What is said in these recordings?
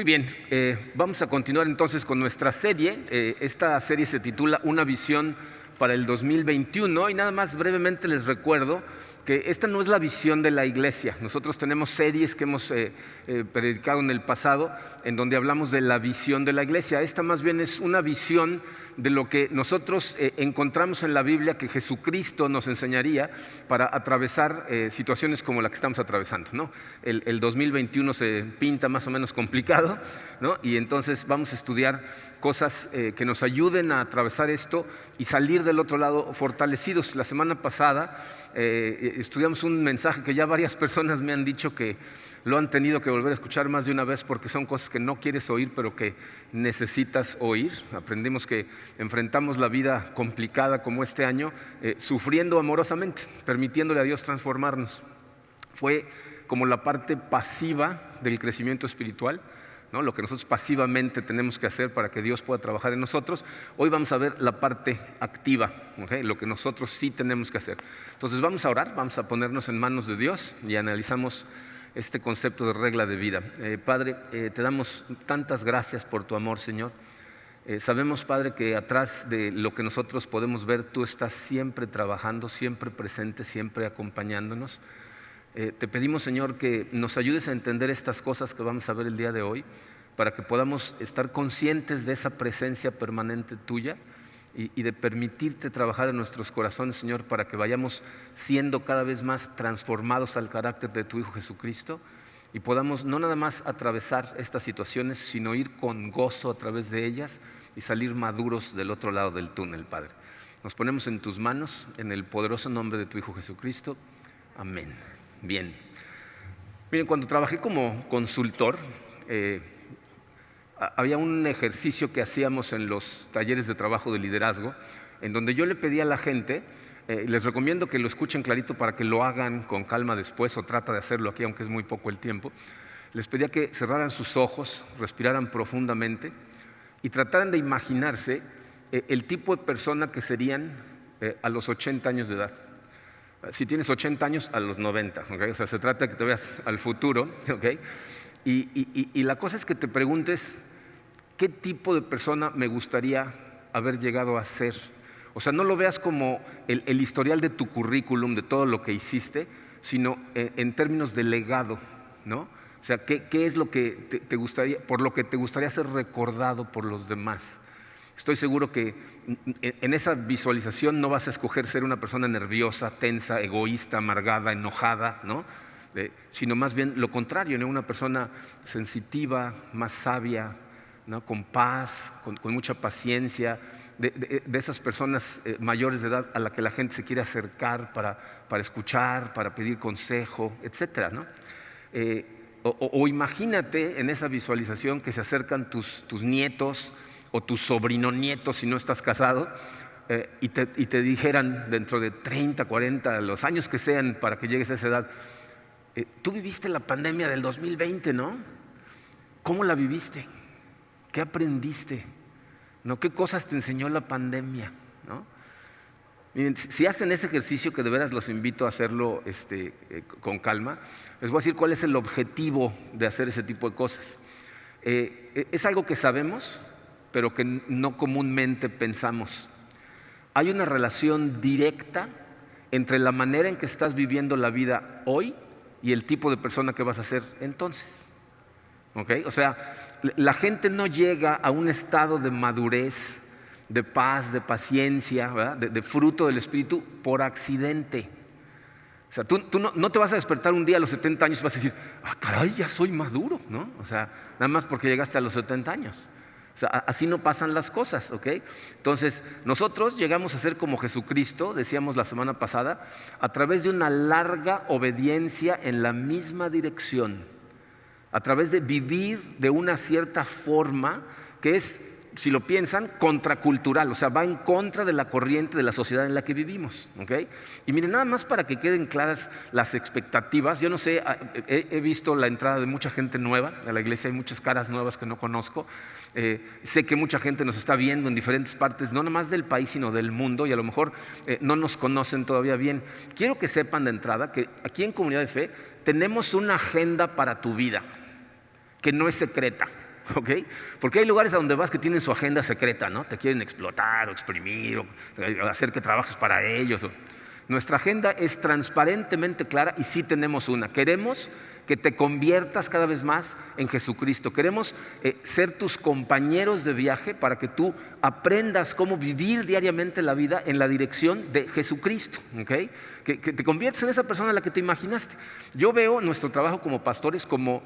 Muy bien, vamos a continuar entonces con nuestra serie. Esta serie se titula Una visión para el 2021 y nada más brevemente les recuerdo que esta no es la visión de la iglesia. Nosotros tenemos series que hemos predicado en el pasado en donde hablamos de la visión de la iglesia. Esta más bien es una visión de lo que nosotros encontramos en la Biblia que Jesucristo nos enseñaría para atravesar situaciones como la que estamos atravesando, ¿no? El 2021 se pinta más o menos complicado, ¿no? Y entonces vamos a estudiar cosas que nos ayuden a atravesar esto y salir del otro lado fortalecidos. La semana pasada estudiamos un mensaje que ya varias personas me han dicho que lo han tenido que volver a escuchar más de una vez porque son cosas que no quieres oír pero que necesitas oír. Aprendimos que enfrentamos la vida complicada como este año sufriendo amorosamente, permitiéndole a Dios transformarnos. Fue como la parte pasiva del crecimiento espiritual, ¿no? Lo que nosotros pasivamente tenemos que hacer para que Dios pueda trabajar en nosotros. Hoy vamos a ver la parte activa, ¿okay? Lo que nosotros sí tenemos que hacer. Entonces vamos a orar, vamos a ponernos en manos de Dios y analizamos este concepto de regla de vida. Padre, te damos tantas gracias por tu amor, Señor. Sabemos, Padre, que atrás de lo que nosotros podemos ver, tú estás siempre trabajando, siempre presente, siempre acompañándonos. Te pedimos, Señor, que nos ayudes a entender estas cosas que vamos a ver el día de hoy, para que podamos estar conscientes de esa presencia permanente tuya y de permitirte trabajar en nuestros corazones, Señor, para que vayamos siendo cada vez más transformados al carácter de tu Hijo Jesucristo y podamos no nada más atravesar estas situaciones, sino ir con gozo a través de ellas y salir maduros del otro lado del túnel, Padre. Nos ponemos en tus manos, en el poderoso nombre de tu Hijo Jesucristo. Amén. Bien. Miren, cuando trabajé como consultor, había un ejercicio que hacíamos en los talleres de trabajo de liderazgo, en donde yo le pedía a la gente, les recomiendo que lo escuchen clarito para que lo hagan con calma después, o trata de hacerlo aquí, aunque es muy poco el tiempo. Les pedía que cerraran sus ojos, respiraran profundamente y trataran de imaginarse el tipo de persona que serían a los 80 años de edad. Si tienes 80 años, a los 90, ¿okay? O sea, se trata de que te veas al futuro, ¿okay? Y la cosa es que te preguntes, ¿qué tipo de persona me gustaría haber llegado a ser? O sea, no lo veas como el historial de tu currículum, de todo lo que hiciste, sino en términos de legado, ¿no? O sea, ¿qué es lo que te gustaría, por lo que te gustaría ser recordado por los demás? Estoy seguro que en esa visualización no vas a escoger ser una persona nerviosa, tensa, egoísta, amargada, enojada, ¿no? Sino más bien lo contrario, ¿no? Una persona sensitiva, más sabia, ¿no? Con paz, con mucha paciencia, de esas personas mayores de edad a la que la gente se quiere acercar para escuchar, para pedir consejo, etcétera, ¿no? O imagínate en esa visualización que se acercan tus nietos o tus sobrinonietos si no estás casado y te dijeran dentro de 30, 40, los años que sean para que llegues a esa edad, tú viviste la pandemia del 2020, ¿no? ¿Cómo la viviste? ¿Qué aprendiste? ¿No? ¿Qué cosas te enseñó la pandemia? ¿No? Miren, si hacen ese ejercicio, que de veras los invito a hacerlo con calma, les voy a decir cuál es el objetivo de hacer ese tipo de cosas. Es algo que sabemos, pero que no comúnmente pensamos. Hay una relación directa entre la manera en que estás viviendo la vida hoy y el tipo de persona que vas a ser entonces. ¿Okay? O sea, la gente no llega a un estado de madurez, de paz, de paciencia, ¿verdad? De fruto del Espíritu por accidente. O sea, tú no te vas a despertar un día a los 70 años y vas a decir, caray, ya soy maduro, ¿no? O sea, nada más porque llegaste a los 70 años. O sea, así no pasan las cosas, ¿ok? Entonces, nosotros llegamos a ser como Jesucristo, decíamos la semana pasada, a través de una larga obediencia en la misma dirección, a través de vivir de una cierta forma que es, si lo piensan, contracultural, o sea, va en contra de la corriente de la sociedad en la que vivimos, ¿ok? Y miren, nada más para que queden claras las expectativas, yo no sé, he visto la entrada de mucha gente nueva a la iglesia, hay muchas caras nuevas que no conozco, sé que mucha gente nos está viendo en diferentes partes, no nomás del país, sino del mundo, y a lo mejor no nos conocen todavía bien. Quiero que sepan de entrada que aquí en Comunidad de Fe tenemos una agenda para tu vida, que no es secreta. ¿ok? Porque hay lugares a donde vas que tienen su agenda secreta, ¿no? Te quieren explotar o exprimir o hacer que trabajes para ellos. Nuestra agenda es transparentemente clara y sí tenemos una. Queremos que te conviertas cada vez más en Jesucristo. Queremos ser tus compañeros de viaje para que tú aprendas cómo vivir diariamente la vida en la dirección de Jesucristo, ¿okay? Que te conviertas en esa persona a la que te imaginaste. Yo veo nuestro trabajo como pastores como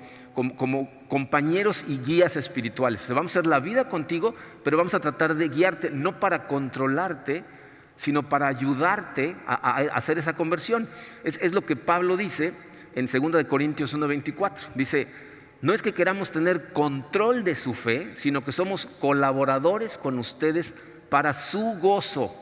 compañeros y guías espirituales. Vamos a hacer la vida contigo, pero vamos a tratar de guiarte, no para controlarte, sino para ayudarte a hacer esa conversión. Es lo que Pablo dice en 2 Corintios 1:24. Dice, no es que queramos tener control de su fe, sino que somos colaboradores con ustedes para su gozo.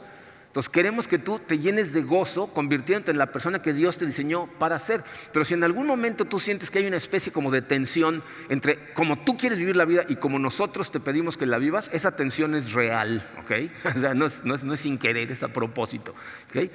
Entonces queremos que tú te llenes de gozo convirtiéndote en la persona que Dios te diseñó para ser. Pero si en algún momento tú sientes que hay una especie como de tensión entre cómo tú quieres vivir la vida y como nosotros te pedimos que la vivas, esa tensión es real, ¿ok? O sea, no es sin querer, es a propósito, ¿ok?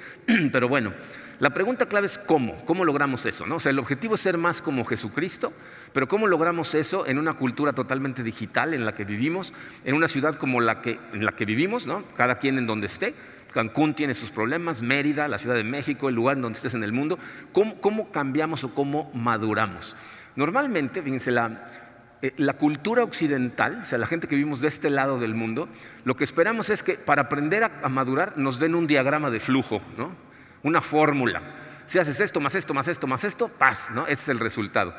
Pero bueno, la pregunta clave es ¿cómo logramos eso, ¿no? O sea, el objetivo es ser más como Jesucristo, pero ¿cómo logramos eso en una cultura totalmente digital en la que vivimos, en una ciudad como en la que vivimos, ¿no? Cada quien en donde esté. Cancún tiene sus problemas, Mérida, la Ciudad de México, el lugar en donde estés en el mundo. ¿Cómo cambiamos o cómo maduramos? Normalmente, fíjense, la cultura occidental, o sea, la gente que vivimos de este lado del mundo, lo que esperamos es que para aprender a madurar nos den un diagrama de flujo, ¿no? Una fórmula. Si haces esto, más esto, más esto, más esto, paz, ¿no? Ese es el resultado,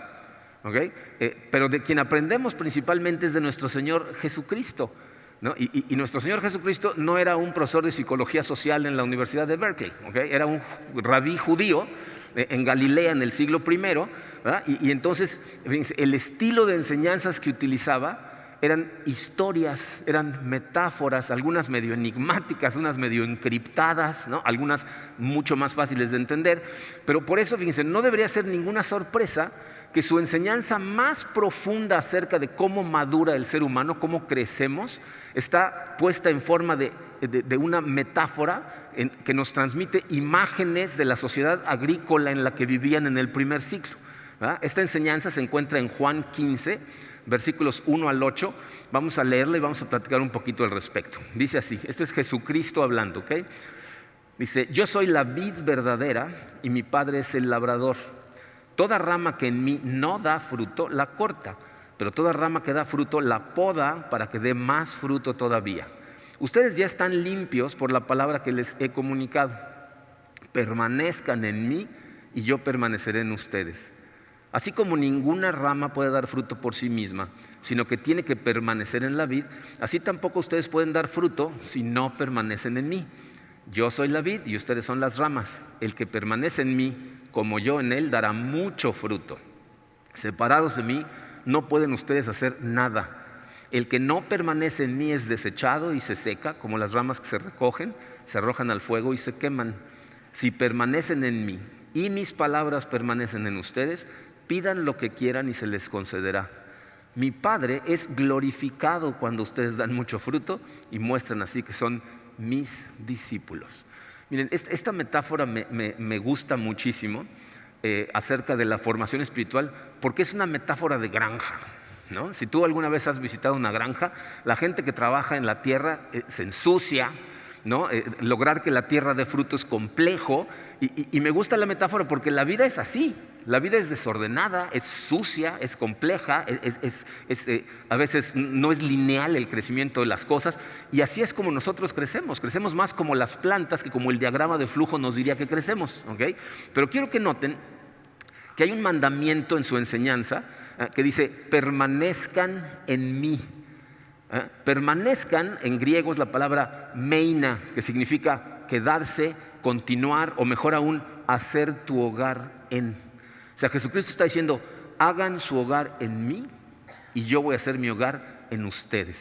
¿ok? Pero de quien aprendemos principalmente es de nuestro Señor Jesucristo, ¿no? Y nuestro Señor Jesucristo no era un profesor de psicología social en la Universidad de Berkeley, ¿okay? Era un rabí judío en Galilea en el siglo I, ¿verdad? Y entonces el estilo de enseñanzas que utilizaba eran historias, eran metáforas, algunas medio enigmáticas, unas medio encriptadas, ¿no? Algunas mucho más fáciles de entender, pero por eso, fíjense, no debería ser ninguna sorpresa que su enseñanza más profunda acerca de cómo madura el ser humano, cómo crecemos, está puesta en forma de una metáfora que nos transmite imágenes de la sociedad agrícola en la que vivían en el primer siglo, ¿verdad? Esta enseñanza se encuentra en Juan 15, versículos 1 al 8. Vamos a leerla y vamos a platicar un poquito al respecto. Dice así, este es Jesucristo hablando, ¿ok? Dice, yo soy la vid verdadera y mi Padre es el labrador. Toda rama que en mí no da fruto, la corta, pero toda rama que da fruto, la poda para que dé más fruto todavía. Ustedes ya están limpios por la palabra que les he comunicado. Permanezcan en mí y yo permaneceré en ustedes. Así como ninguna rama puede dar fruto por sí misma, sino que tiene que permanecer en la vid, así tampoco ustedes pueden dar fruto si no permanecen en mí. Yo soy la vid y ustedes son las ramas. El que permanece en mí, como yo en él, dará mucho fruto. Separados de mí, no pueden ustedes hacer nada. El que no permanece en mí es desechado y se seca, como las ramas que se recogen, se arrojan al fuego y se queman. Si permanecen en mí y mis palabras permanecen en ustedes, pidan lo que quieran y se les concederá. Mi Padre es glorificado cuando ustedes dan mucho fruto y muestran así que son mis discípulos. Miren, esta metáfora me gusta muchísimo acerca de la formación espiritual porque es una metáfora de granja, ¿no? Si tú alguna vez has visitado una granja, la gente que trabaja en la tierra se ensucia, ¿no? Lograr que la tierra dé fruto es complejo y me gusta la metáfora porque la vida es así. La vida es desordenada, es sucia, es compleja, a veces no es lineal el crecimiento de las cosas y así es como nosotros crecemos. Crecemos más como las plantas que como el diagrama de flujo nos diría que crecemos, ¿okay? Pero quiero que noten que hay un mandamiento en su enseñanza que dice permanezcan en mí. Permanezcan, en griego es la palabra meina, que significa quedarse, continuar o mejor aún, hacer tu hogar en. O sea, Jesucristo está diciendo, hagan su hogar en mí y yo voy a hacer mi hogar en ustedes.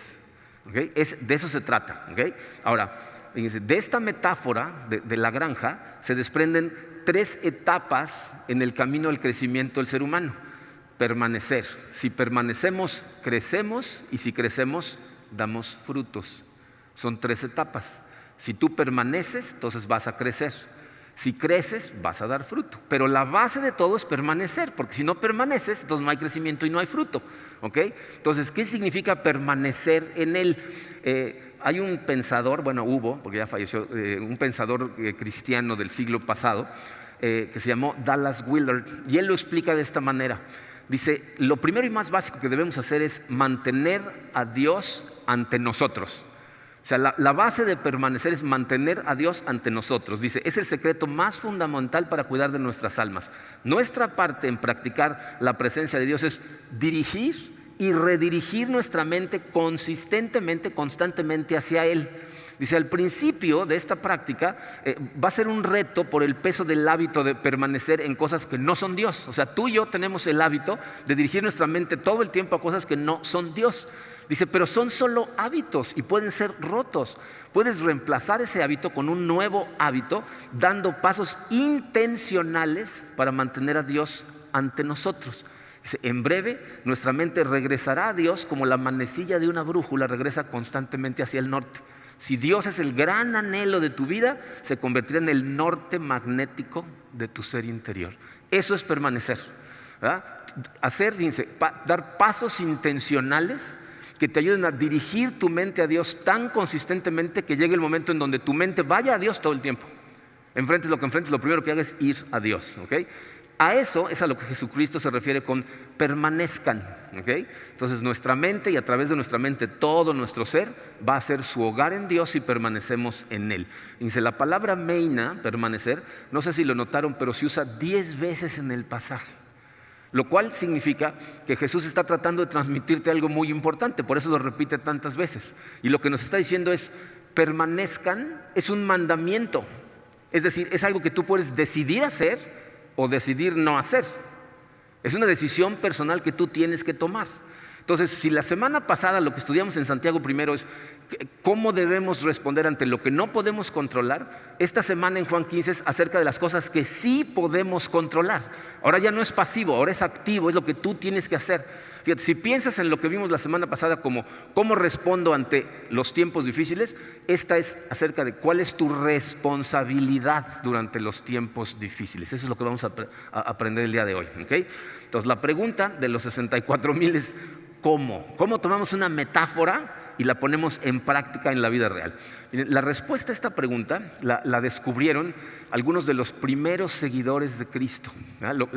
¿Okay? De eso se trata. ¿Okay? Ahora, fíjense, de esta metáfora de la granja se desprenden 3 etapas en el camino del crecimiento del ser humano. Permanecer. Si permanecemos, crecemos y si crecemos, damos frutos. Son 3 etapas. Si tú permaneces, entonces vas a crecer. Si creces, vas a dar fruto. Pero la base de todo es permanecer, porque si no permaneces, entonces no hay crecimiento y no hay fruto. ¿Ok? Entonces, ¿qué significa permanecer en Él? Hay un pensador, bueno, hubo, porque ya falleció, un pensador cristiano del siglo pasado, que se llamó Dallas Willard, y él lo explica de esta manera. Dice, lo primero y más básico que debemos hacer es mantener a Dios ante nosotros. O sea, la base de permanecer es mantener a Dios ante nosotros. Dice, es el secreto más fundamental para cuidar de nuestras almas. Nuestra parte en practicar la presencia de Dios es dirigir y redirigir nuestra mente consistentemente, constantemente hacia Él. Dice, al principio de esta práctica va a ser un reto por el peso del hábito de permanecer en cosas que no son Dios. O sea, tú y yo tenemos el hábito de dirigir nuestra mente todo el tiempo a cosas que no son Dios. Dice, pero son solo hábitos y pueden ser rotos. Puedes reemplazar ese hábito con un nuevo hábito, dando pasos intencionales para mantener a Dios ante nosotros. Dice, en breve nuestra mente regresará a Dios como la manecilla de una brújula regresa constantemente hacia el norte. Si Dios es el gran anhelo de tu vida, se convertirá en el norte magnético de tu ser interior. Eso es permanecer, ¿verdad? Dar pasos intencionales que te ayuden a dirigir tu mente a Dios tan consistentemente que llegue el momento en donde tu mente vaya a Dios todo el tiempo. Enfrentes lo que enfrentes, lo primero que hagas es ir a Dios. ¿Okay? A eso es a lo que Jesucristo se refiere con permanezcan. ¿Okay? Entonces nuestra mente y a través de nuestra mente todo nuestro ser va a ser su hogar en Dios y permanecemos en Él. Dice la palabra meina, permanecer, no sé si lo notaron, pero se usa 10 veces en el pasaje. Lo cual significa que Jesús está tratando de transmitirte algo muy importante, por eso lo repite tantas veces. Y lo que nos está diciendo es, permanezcan, es un mandamiento. Es decir, es algo que tú puedes decidir hacer o decidir no hacer. Es una decisión personal que tú tienes que tomar. Entonces, si la semana pasada lo que estudiamos en Santiago primero es cómo debemos responder ante lo que no podemos controlar, esta semana en Juan 15 es acerca de las cosas que sí podemos controlar. Ahora ya no es pasivo, ahora es activo, es lo que tú tienes que hacer. Fíjate, si piensas en lo que vimos la semana pasada como cómo respondo ante los tiempos difíciles, esta es acerca de cuál es tu responsabilidad durante los tiempos difíciles. Eso es lo que vamos a aprender el día de hoy. ¿Okay? Entonces la pregunta de los 64,000 es ¿cómo? ¿Cómo tomamos una metáfora y la ponemos en práctica en la vida real? Miren, la respuesta a esta pregunta la descubrieron algunos de los primeros seguidores de Cristo,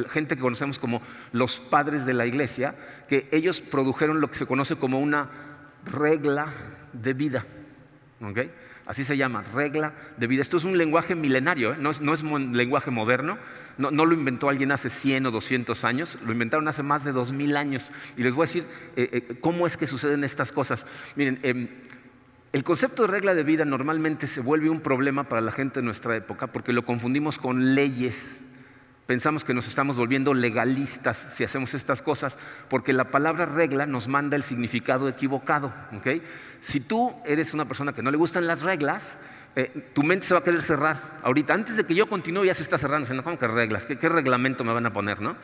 gente que conocemos como los padres de la iglesia, que ellos produjeron lo que se conoce como una regla de vida. ¿Okay? Así se llama, regla de vida. Esto es un lenguaje milenario, no es un lenguaje moderno. No lo inventó alguien hace 100 o 200 años, lo inventaron hace más de 2000 años. Y les voy a decir cómo es que suceden estas cosas. Miren, el concepto de regla de vida normalmente se vuelve un problema para la gente de nuestra época porque lo confundimos con leyes. Pensamos que nos estamos volviendo legalistas si hacemos estas cosas porque la palabra regla nos manda el significado equivocado. ¿Okay? Si tú eres una persona que no le gustan las reglas, tu mente se va a querer cerrar. Ahorita, antes de que yo continúe, ya se está cerrando. ¿Cómo que reglas? ¿Qué reglamento me van a poner? ¿No?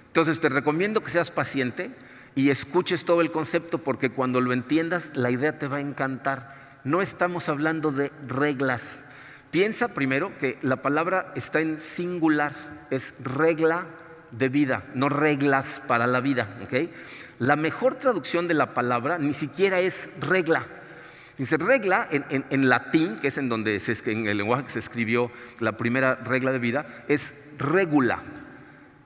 Entonces, te recomiendo que seas paciente y escuches todo el concepto porque cuando lo entiendas, la idea te va a encantar. No estamos hablando de reglas. Piensa primero que la palabra está en singular, es regla de vida, no reglas para la vida. ¿Okay? La mejor traducción de la palabra ni siquiera es regla. Dice regla en latín, que es en el lenguaje que se escribió la primera regla de vida, es regula,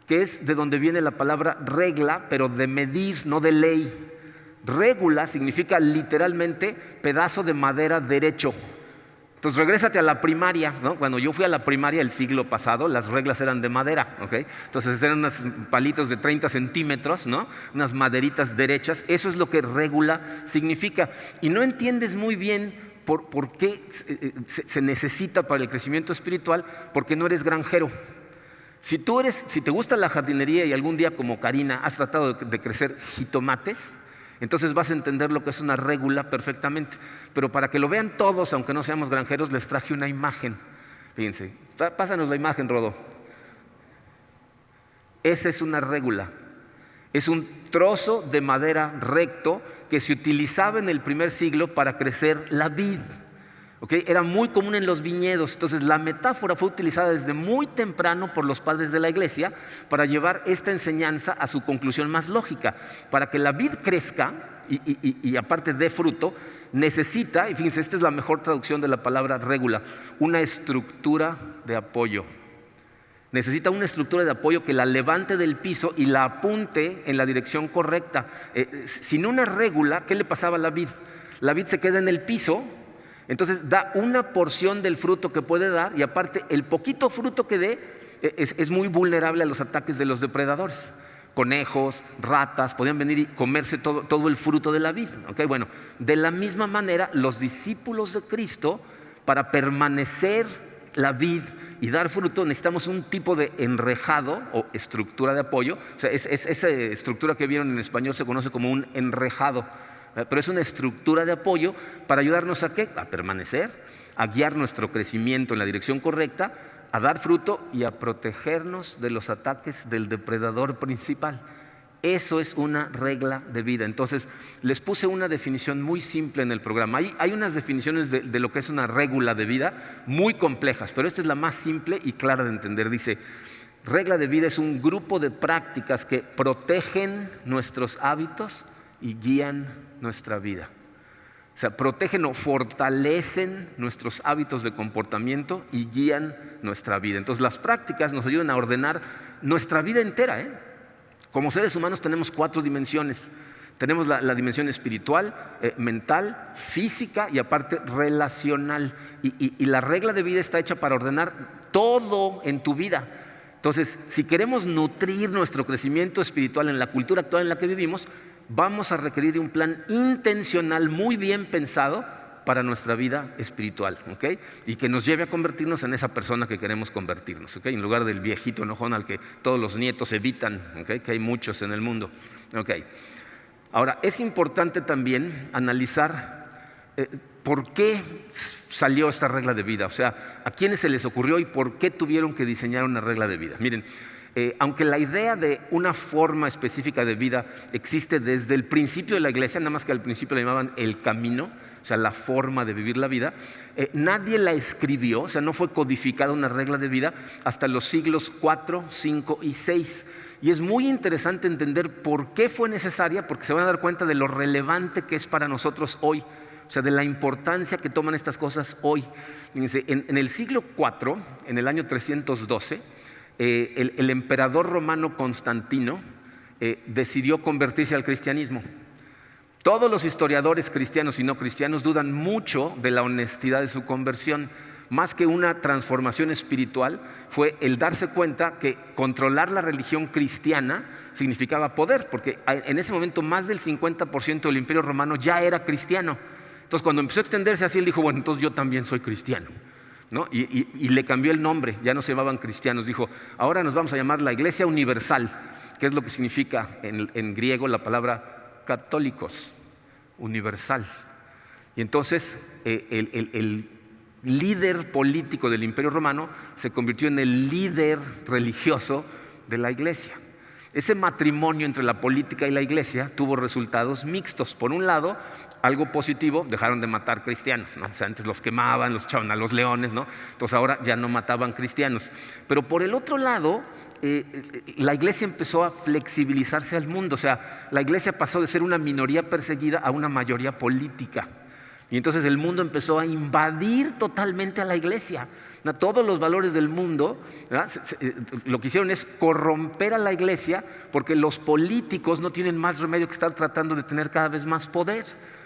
que es de donde viene la palabra regla, pero de medir, no de ley. Regula significa literalmente pedazo de madera derecho. Entonces regrésate a la primaria, ¿no? Cuando yo fui a la primaria el siglo pasado, las reglas eran de madera, ¿okay? Entonces eran unos palitos de 30 centímetros, ¿no? Unas maderitas derechas. Eso es lo que regula significa. Y no entiendes muy bien por qué se necesita para el crecimiento espiritual, porque no eres granjero. Si te gusta la jardinería y algún día como Karina has tratado de crecer jitomates, entonces vas a entender lo que es una regula perfectamente. Pero para que lo vean todos, aunque no seamos granjeros, les traje una imagen. Fíjense, pásanos la imagen, Rodo. Esa es una regula. Es un trozo de madera recto que se utilizaba en el primer siglo para crecer la vid. ¿ok? Era muy común en los viñedos. Entonces la metáfora fue utilizada desde muy temprano por los padres de la iglesia para llevar esta enseñanza a su conclusión más lógica. Para que la vid crezca y aparte dé fruto, necesita, y fíjense, esta es la mejor traducción de la palabra régula, una estructura de apoyo. Necesita una estructura de apoyo que la levante del piso y la apunte en la dirección correcta. Sin una régula, ¿qué le pasaba a la vid? La vid se queda en el piso, entonces da una porción del fruto que puede dar y aparte el poquito fruto que dé es muy vulnerable a los ataques de los depredadores. Conejos, ratas, podían venir y comerse todo el fruto de la vid. ¿Okay? Bueno, de la misma manera, los discípulos de Cristo, para permanecer la vid y dar fruto, necesitamos un tipo de enrejado o estructura de apoyo. O sea, esa estructura que vieron en español se conoce como un enrejado, pero es una estructura de apoyo para ayudarnos ¿a qué? A permanecer, a guiar nuestro crecimiento en la dirección correcta, a dar fruto y a protegernos de los ataques del depredador principal. Eso es una regla de vida. Entonces, les puse una definición muy simple en el programa. Hay unas definiciones de lo que es una regla de vida muy complejas, pero esta es la más simple y clara de entender. Dice, regla de vida es un grupo de prácticas que protegen nuestros hábitos y guían nuestra vida. O sea, protegen o fortalecen nuestros hábitos de comportamiento y guían nuestra vida. Entonces, las prácticas nos ayudan a ordenar nuestra vida entera. Como seres humanos tenemos 4 dimensiones. Tenemos la dimensión espiritual, mental, física y aparte relacional. Y la regla de vida está hecha para ordenar todo en tu vida. Entonces, si queremos nutrir nuestro crecimiento espiritual en la cultura actual en la que vivimos, vamos a requerir de un plan intencional muy bien pensado para nuestra vida espiritual, ¿okay? Y que nos lleve a convertirnos en esa persona que queremos convertirnos, ¿okay? En lugar del viejito enojón al que todos los nietos evitan, ¿okay? Que hay muchos en el mundo, ¿okay? Ahora, es importante también analizar por qué salió esta regla de vida, o sea, a quiénes se les ocurrió y por qué tuvieron que diseñar una regla de vida. Miren, aunque la idea de una forma específica de vida existe desde el principio de la iglesia, nada más que al principio la llamaban el camino, o sea, la forma de vivir la vida, nadie la escribió, o sea, no fue codificada una regla de vida hasta los siglos 4, 5 y 6. Y es muy interesante entender por qué fue necesaria, porque se van a dar cuenta de lo relevante que es para nosotros hoy, o sea, de la importancia que toman estas cosas hoy. Fíjense, en el siglo 4, en el año 312, el emperador romano Constantino decidió convertirse al cristianismo. Todos los historiadores cristianos y no cristianos dudan mucho de la honestidad de su conversión. Más que una transformación espiritual, fue el darse cuenta que controlar la religión cristiana significaba poder, porque en ese momento más del 50% del imperio romano ya era cristiano. Entonces, cuando empezó a extenderse así, él dijo, bueno, entonces yo también soy cristiano, ¿no? Y le cambió el nombre, ya no se llamaban cristianos, dijo, ahora nos vamos a llamar la Iglesia Universal, que es lo que significa en griego la palabra católicos, universal. Y entonces el líder político del Imperio Romano se convirtió en el líder religioso de la iglesia. Ese matrimonio entre la política y la iglesia tuvo resultados mixtos. Por un lado, algo positivo, dejaron de matar cristianos, ¿no? O sea, antes los quemaban, los echaban a los leones, ¿no? Entonces ahora ya no mataban cristianos. Pero por el otro lado, la iglesia empezó a flexibilizarse al mundo. O sea, la iglesia pasó de ser una minoría perseguida a una mayoría política. Y entonces el mundo empezó a invadir totalmente a la iglesia. Todos los valores del mundo, lo que hicieron es corromper a la iglesia, porque los políticos no tienen más remedio que estar tratando de tener cada vez más poder.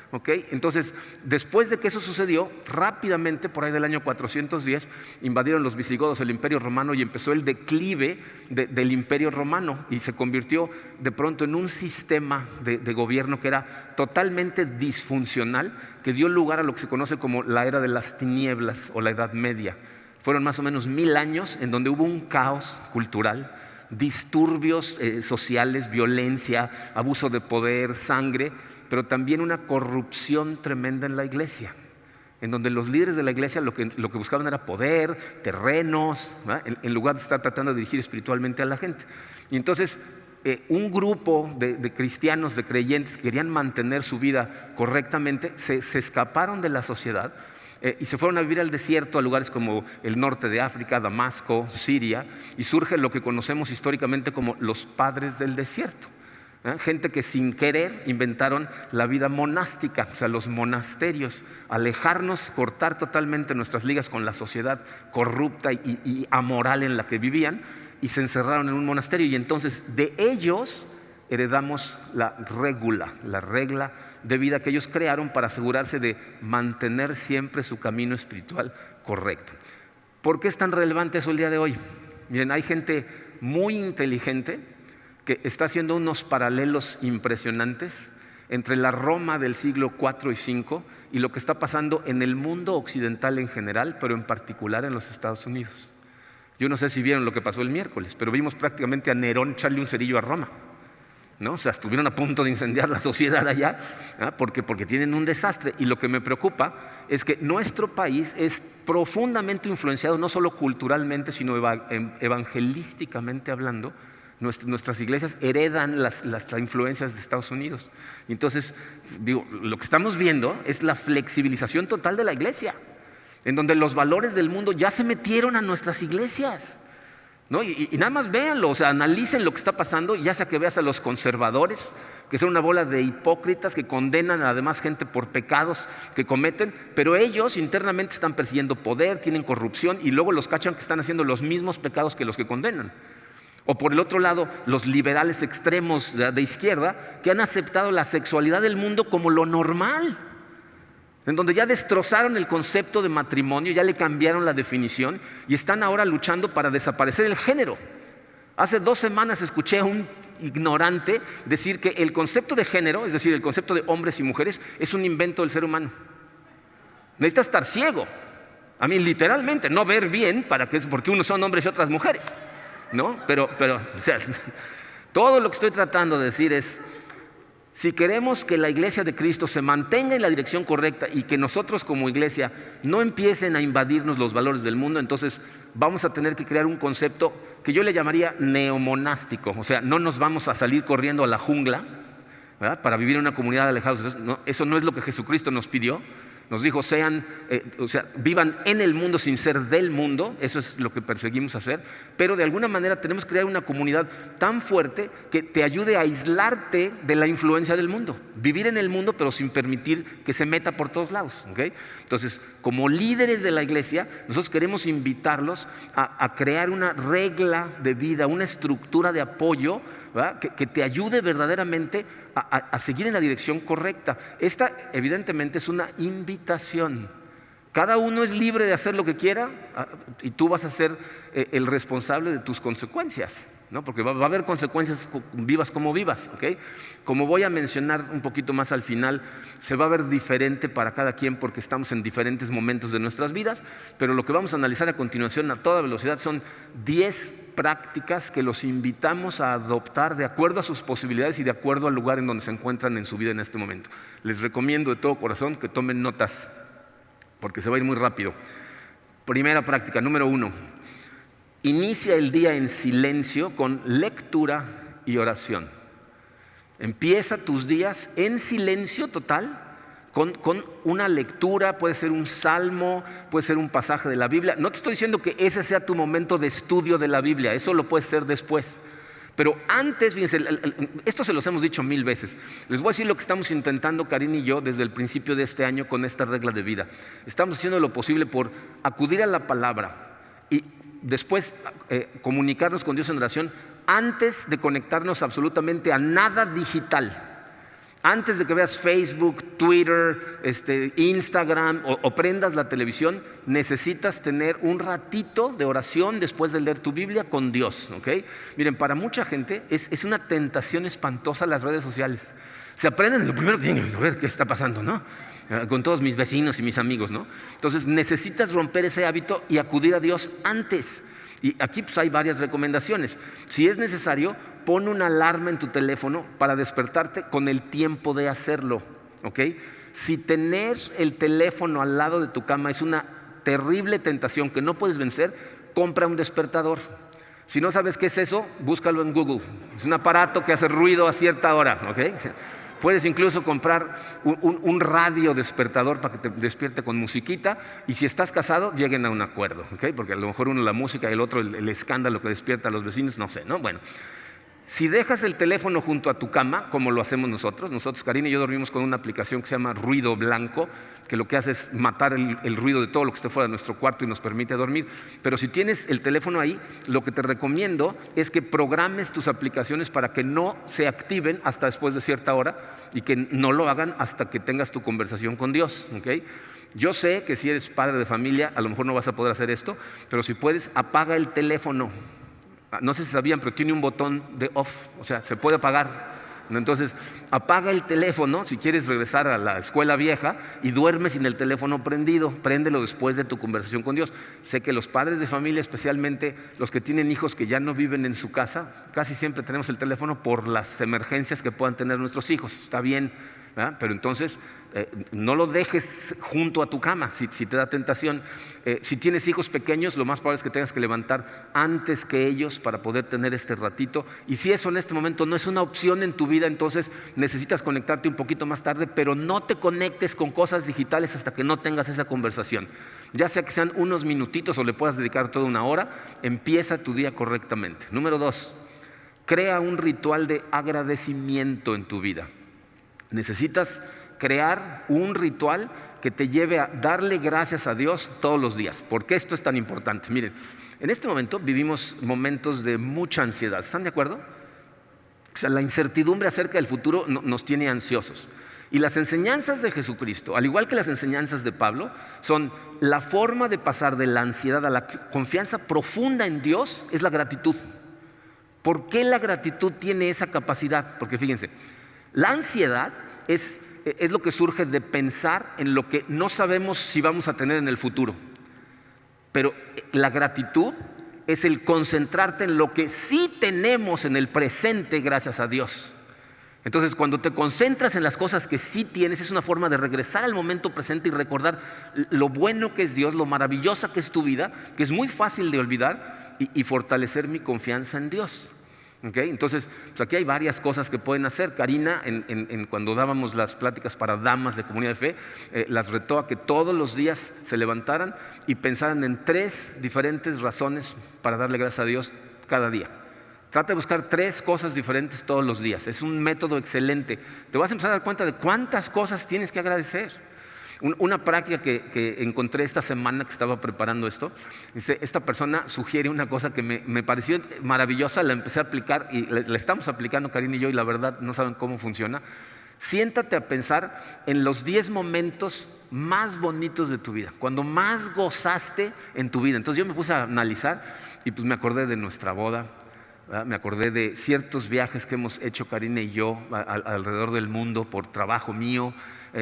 ¿Okay? Entonces, después de que eso sucedió, rápidamente, por ahí del año 410, invadieron los visigodos el Imperio Romano y empezó el declive del Imperio Romano y se convirtió de pronto en un sistema de gobierno que era totalmente disfuncional, que dio lugar a lo que se conoce como la era de las tinieblas o la Edad Media. Fueron más o menos 1000 años en donde hubo un caos cultural, disturbios sociales, violencia, abuso de poder, sangre, pero también una corrupción tremenda en la iglesia, en donde los líderes de la iglesia lo que buscaban era poder, terrenos, en lugar de estar tratando de dirigir espiritualmente a la gente. Y entonces un grupo de cristianos, de creyentes que querían mantener su vida correctamente, se escaparon de la sociedad y se fueron a vivir al desierto, a lugares como el norte de África, Damasco, Siria, y surge lo que conocemos históricamente como los padres del desierto. Gente que sin querer inventaron la vida monástica, o sea, los monasterios, alejarnos, cortar totalmente nuestras ligas con la sociedad corrupta y amoral en la que vivían, y se encerraron en un monasterio, y entonces de ellos heredamos la regla de vida que ellos crearon para asegurarse de mantener siempre su camino espiritual correcto. ¿Por qué es tan relevante eso el día de hoy? Miren, hay gente muy inteligente que está haciendo unos paralelos impresionantes entre la Roma del siglo IV y V y lo que está pasando en el mundo occidental en general, pero en particular en los Estados Unidos. Yo no sé si vieron lo que pasó el miércoles, pero vimos prácticamente a Nerón echarle un cerillo a Roma, ¿no? O sea, estuvieron a punto de incendiar la sociedad allá, porque tienen un desastre. Y lo que me preocupa es que nuestro país es profundamente influenciado, no solo culturalmente, sino evangelísticamente hablando. Nuestras iglesias heredan las influencias de Estados Unidos. Entonces, lo que estamos viendo es la flexibilización total de la iglesia, en donde los valores del mundo ya se metieron a nuestras iglesias, ¿no? Y nada más véanlo, o sea, analicen lo que está pasando, ya sea que veas a los conservadores, que son una bola de hipócritas que condenan a la demás gente por pecados que cometen, pero ellos internamente están persiguiendo poder, tienen corrupción y luego los cachan que están haciendo los mismos pecados que los que condenan. O por el otro lado, los liberales extremos de izquierda que han aceptado la sexualidad del mundo como lo normal, en donde ya destrozaron el concepto de matrimonio, ya le cambiaron la definición y están ahora luchando para desaparecer el género. Hace 2 semanas escuché a un ignorante decir que el concepto de género, es decir, el concepto de hombres y mujeres, es un invento del ser humano. Necesita estar ciego, a mí literalmente, no ver bien porque unos son hombres y otras mujeres, ¿no? Pero o sea, todo lo que estoy tratando de decir es, si queremos que la iglesia de Cristo se mantenga en la dirección correcta y que nosotros como iglesia no empiecen a invadirnos los valores del mundo, entonces vamos a tener que crear un concepto que yo le llamaría neomonástico. O sea, no nos vamos a salir corriendo a la jungla, ¿verdad?, para vivir en una comunidad alejada. Eso no es lo que Jesucristo nos pidió. Nos dijo, vivan en el mundo sin ser del mundo. Eso es lo que perseguimos hacer. Pero de alguna manera tenemos que crear una comunidad tan fuerte que te ayude a aislarte de la influencia del mundo. Vivir en el mundo, pero sin permitir que se meta por todos lados, ¿okay? Entonces, como líderes de la iglesia, nosotros queremos invitarlos a crear una regla de vida, una estructura de apoyo, ¿verdad?, que te ayude verdaderamente a seguir en la dirección correcta. Esta evidentemente es una invitación. Cada uno es libre de hacer lo que quiera y tú vas a ser el responsable de tus consecuencias, ¿no? Porque va a haber consecuencias vivas como vivas, ¿okay? Como voy a mencionar un poquito más al final, se va a ver diferente para cada quien porque estamos en diferentes momentos de nuestras vidas, pero lo que vamos a analizar a continuación a toda velocidad son 10 prácticas que los invitamos a adoptar de acuerdo a sus posibilidades y de acuerdo al lugar en donde se encuentran en su vida en este momento. Les recomiendo de todo corazón que tomen notas porque se va a ir muy rápido. Primera práctica, número 1. Inicia el día en silencio con lectura y oración. Empieza tus días en silencio total con una lectura, puede ser un salmo, puede ser un pasaje de la Biblia. No te estoy diciendo que ese sea tu momento de estudio de la Biblia, eso lo puedes hacer después. Pero antes, fíjense, esto se los hemos dicho 1000 veces. Les voy a decir lo que estamos intentando Karina y yo desde el principio de este año con esta regla de vida. Estamos haciendo lo posible por acudir a la palabra y después comunicarnos con Dios en oración antes de conectarnos absolutamente a nada digital. Antes de que veas Facebook, Twitter, Instagram o prendas la televisión, necesitas tener un ratito de oración después de leer tu Biblia con Dios, ¿okay? Miren, para mucha gente es una tentación espantosa las redes sociales. Se aprenden lo primero que tienen que ver qué está pasando, ¿no? Con todos mis vecinos y mis amigos, ¿no? Entonces necesitas romper ese hábito y acudir a Dios antes. Y aquí pues hay varias recomendaciones. Si es necesario, pon una alarma en tu teléfono para despertarte con el tiempo de hacerlo, ¿ok? Si tener el teléfono al lado de tu cama es una terrible tentación que no puedes vencer, compra un despertador. Si no sabes qué es eso, búscalo en Google. Es un aparato que hace ruido a cierta hora, ¿ok? Puedes incluso comprar un radio despertador para que te despierte con musiquita, y si estás casado, lleguen a un acuerdo, ¿ok? Porque a lo mejor uno la música y el otro el escándalo que despierta a los vecinos, no sé, ¿no? Bueno, si dejas el teléfono junto a tu cama, como lo hacemos nosotros, Karina y yo dormimos con una aplicación que se llama Ruido Blanco, que lo que hace es matar el ruido de todo lo que esté fuera de nuestro cuarto y nos permite dormir. Pero si tienes el teléfono ahí, lo que te recomiendo es que programes tus aplicaciones para que no se activen hasta después de cierta hora y que no lo hagan hasta que tengas tu conversación con Dios, ¿ok? Yo sé que si eres padre de familia, a lo mejor no vas a poder hacer esto, pero si puedes, apaga el teléfono. No sé si sabían, pero tiene un botón de off, o sea, se puede apagar. Entonces, apaga el teléfono si quieres regresar a la escuela vieja y duerme sin el teléfono prendido. Préndelo después de tu conversación con Dios. Sé que los padres de familia, especialmente los que tienen hijos que ya no viven en su casa, casi siempre tenemos el teléfono por las emergencias que puedan tener nuestros hijos. Está bien, ¿verdad? Pero entonces no lo dejes junto a tu cama si te da tentación. Si tienes hijos pequeños, lo más probable es que tengas que levantar antes que ellos para poder tener este ratito. Y si eso en este momento no es una opción en tu vida, entonces necesitas conectarte un poquito más tarde, pero no te conectes con cosas digitales hasta que no tengas esa conversación. Ya sea que sean unos minutitos o le puedas dedicar toda una hora, empieza tu día correctamente. Número 2, crea un ritual de agradecimiento en tu vida. Necesitas crear un ritual que te lleve a darle gracias a Dios todos los días. ¿Por qué esto es tan importante? Miren, en este momento vivimos momentos de mucha ansiedad. ¿Están de acuerdo? O sea, la incertidumbre acerca del futuro nos tiene ansiosos. Y las enseñanzas de Jesucristo, al igual que las enseñanzas de Pablo, son la forma de pasar de la ansiedad a la confianza profunda en Dios, es la gratitud. ¿Por qué la gratitud tiene esa capacidad? Porque fíjense, la ansiedad es lo que surge de pensar en lo que no sabemos si vamos a tener en el futuro. Pero la gratitud es el concentrarte en lo que sí tenemos en el presente gracias a Dios. Entonces, cuando te concentras en las cosas que sí tienes, es una forma de regresar al momento presente y recordar lo bueno que es Dios, lo maravillosa que es tu vida, que es muy fácil de olvidar, y fortalecer mi confianza en Dios. ¿Okay? Entonces, pues aquí hay varias cosas que pueden hacer. Karina, cuando dábamos las pláticas para damas de comunidad de fe, las retó a que todos los días se levantaran y pensaran en 3 diferentes razones para darle gracias a Dios cada día. Trata de buscar 3 cosas diferentes todos los días. Es un método excelente. Te vas a empezar a dar cuenta de cuántas cosas tienes que agradecer. Una práctica que encontré esta semana que estaba preparando esto, dice, esta persona sugiere una cosa que me pareció maravillosa, la empecé a aplicar y la estamos aplicando Karina y yo, y la verdad no saben cómo funciona. Siéntate a pensar en los 10 momentos más bonitos de tu vida, cuando más gozaste en tu vida. Entonces yo me puse a analizar y pues me acordé de nuestra boda, ¿verdad? Me acordé de ciertos viajes que hemos hecho Karina y yo alrededor del mundo por trabajo mío.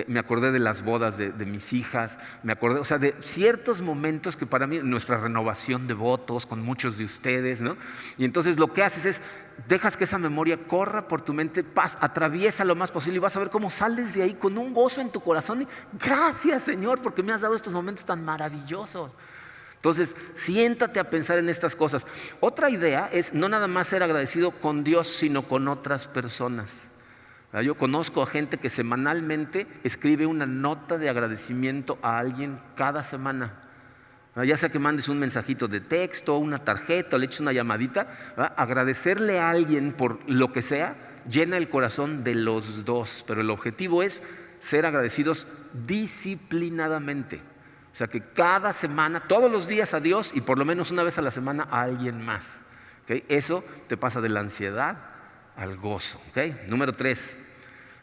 Me acordé de las bodas de mis hijas, me acordé, o sea, de ciertos momentos que para mí, nuestra renovación de votos con muchos de ustedes, ¿no? Y entonces lo que haces es, dejas que esa memoria corra por tu mente, atraviesa lo más posible y vas a ver cómo sales de ahí con un gozo en tu corazón. Y gracias, Señor, porque me has dado estos momentos tan maravillosos. Entonces, siéntate a pensar en estas cosas. Otra idea es no nada más ser agradecido con Dios, sino con otras personas. Yo conozco a gente que semanalmente escribe una nota de agradecimiento a alguien cada semana. Ya sea que mandes un mensajito de texto, una tarjeta, o le eches una llamadita, agradecerle a alguien por lo que sea, llena el corazón de los dos. Pero el objetivo es ser agradecidos disciplinadamente. O sea que cada semana, todos los días a Dios y por lo menos una vez a la semana a alguien más. ¿Okay? Eso te pasa de la ansiedad al gozo. ¿Okay? Número 3.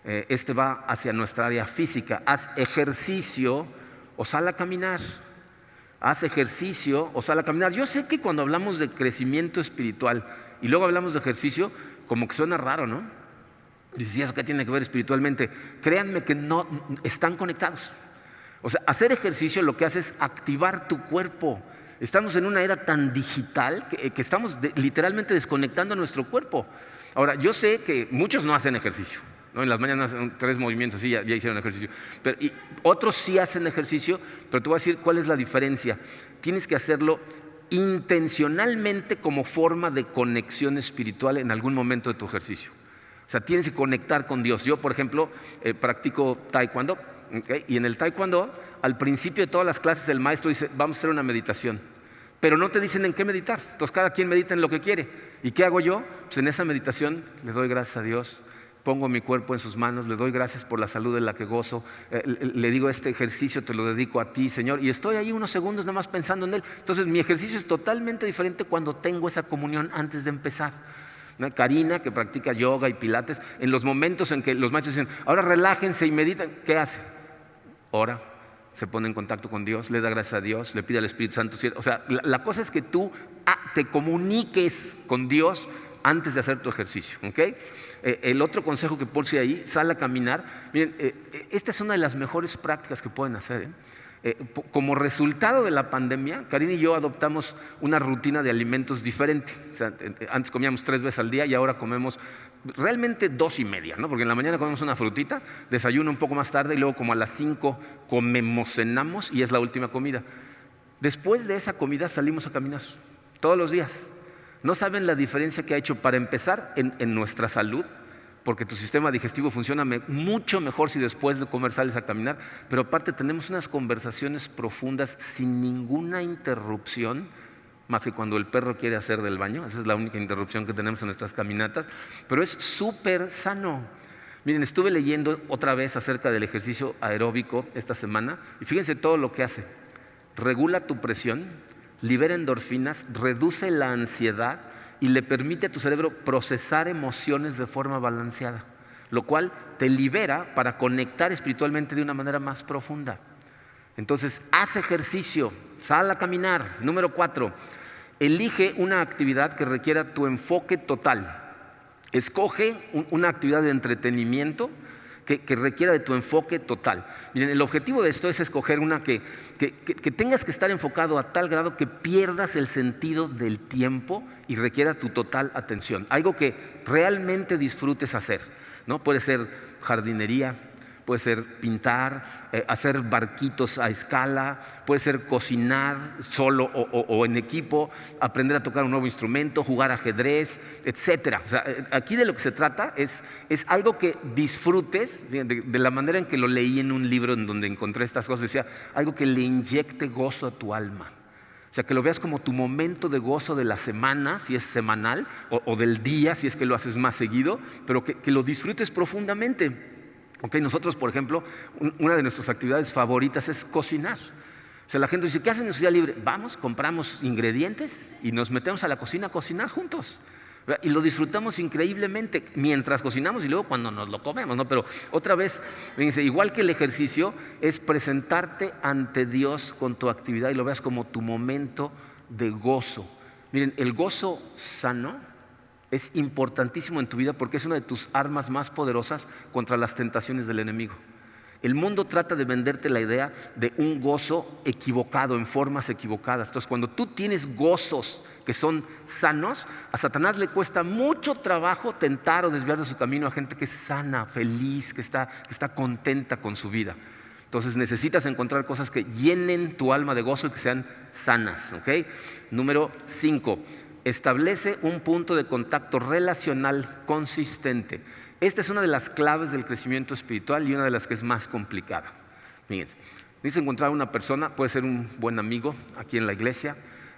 Este va hacia nuestra área física. Haz ejercicio o sal a caminar. Haz ejercicio o sal a caminar. Yo sé que cuando hablamos de crecimiento espiritual y luego hablamos de ejercicio, como que suena raro, ¿no? Dices, ¿y eso qué tiene que ver espiritualmente? Créanme que no están conectados. O sea, hacer ejercicio lo que hace es activar tu cuerpo. Estamos en una era tan digital que estamos literalmente desconectando a nuestro cuerpo. Ahora, yo sé que muchos no hacen ejercicio, ¿no? En las mañanas 3 movimientos así ya hicieron ejercicio. Y otros sí hacen ejercicio, pero te voy a decir cuál es la diferencia. Tienes que hacerlo intencionalmente como forma de conexión espiritual en algún momento de tu ejercicio. O sea, tienes que conectar con Dios. Yo, por ejemplo, practico taekwondo, ¿okay? Y en el taekwondo, al principio de todas las clases, el maestro dice, vamos a hacer una meditación. Pero no te dicen en qué meditar. Entonces cada quien medita en lo que quiere. ¿Y qué hago yo? Pues en esa meditación le doy gracias a Dios, pongo mi cuerpo en sus manos, le doy gracias por la salud en la que gozo, le digo, este ejercicio te lo dedico a ti, Señor, y estoy ahí unos segundos nada más pensando en Él. Entonces mi ejercicio es totalmente diferente cuando tengo esa comunión antes de empezar. ¿No? Karina, que practica yoga y pilates, en los momentos en que los maestros dicen, ahora relájense y meditan, ¿qué hace? Ora, se pone en contacto con Dios, le da gracias a Dios, le pide al Espíritu Santo. O sea, la cosa es que tú te comuniques con Dios antes de hacer tu ejercicio, ¿okay? El otro consejo que puse ahí, sal a caminar. Miren, esta es una de las mejores prácticas que pueden hacer. Como resultado de la pandemia, Karina y yo adoptamos una rutina de alimentos diferente. O sea, antes comíamos 3 veces al día y ahora comemos realmente 2:30, ¿no? Porque en la mañana comemos una frutita, desayuno un poco más tarde y luego como a las 5 cenamos y es la última comida. Después de esa comida salimos a caminar todos los días. No saben la diferencia que ha hecho para empezar en nuestra salud, porque tu sistema digestivo funciona mucho mejor si después de comer sales a caminar, pero aparte tenemos unas conversaciones profundas sin ninguna interrupción, más que cuando el perro quiere hacer del baño. Esa es la única interrupción que tenemos en nuestras caminatas, pero es súper sano. Miren, estuve leyendo otra vez acerca del ejercicio aeróbico esta semana y fíjense todo lo que hace. Regula tu presión, libera endorfinas, reduce la ansiedad y le permite a tu cerebro procesar emociones de forma balanceada, lo cual te libera para conectar espiritualmente de una manera más profunda. Entonces, haz ejercicio, sal a caminar. Número 4, elige una actividad que requiera tu enfoque total. Escoge una actividad de entretenimiento que requiera de tu enfoque total. Miren, el objetivo de esto es escoger una que tengas que estar enfocado a tal grado que pierdas el sentido del tiempo y requiera tu total atención. Algo que realmente disfrutes hacer, ¿no? Puede ser jardinería, puede ser pintar, hacer barquitos a escala, puede ser cocinar solo o en equipo, aprender a tocar un nuevo instrumento, jugar ajedrez, etcétera. O sea, aquí de lo que se trata es algo que disfrutes, de la manera en que lo leí en un libro en donde encontré estas cosas, decía, algo que le inyecte gozo a tu alma. O sea, que lo veas como tu momento de gozo de la semana, si es semanal, o del día, si es que lo haces más seguido, pero que lo disfrutes profundamente. Okay, nosotros, por ejemplo, una de nuestras actividades favoritas es cocinar. O sea, la gente dice, ¿qué hacen en su día libre? Vamos, compramos ingredientes y nos metemos a la cocina a cocinar juntos. Y lo disfrutamos increíblemente mientras cocinamos y luego cuando nos lo comemos, ¿no? Pero otra vez, fíjense, igual que el ejercicio, es presentarte ante Dios con tu actividad y lo veas como tu momento de gozo. Miren, el gozo sano es importantísimo en tu vida porque es una de tus armas más poderosas contra las tentaciones del enemigo. El mundo trata de venderte la idea de un gozo equivocado, en formas equivocadas. Entonces, cuando tú tienes gozos que son sanos, a Satanás le cuesta mucho trabajo tentar o desviar de su camino a gente que es sana, feliz, que está contenta con su vida. Entonces necesitas encontrar cosas que llenen tu alma de gozo y que sean sanas, ¿okay? Número 5. Establece un punto de contacto relacional consistente. Esta es una de las claves del crecimiento espiritual y una de las que es más complicada. Fíjense, necesitas encontrar una persona, puede ser un buen amigo aquí en la iglesia,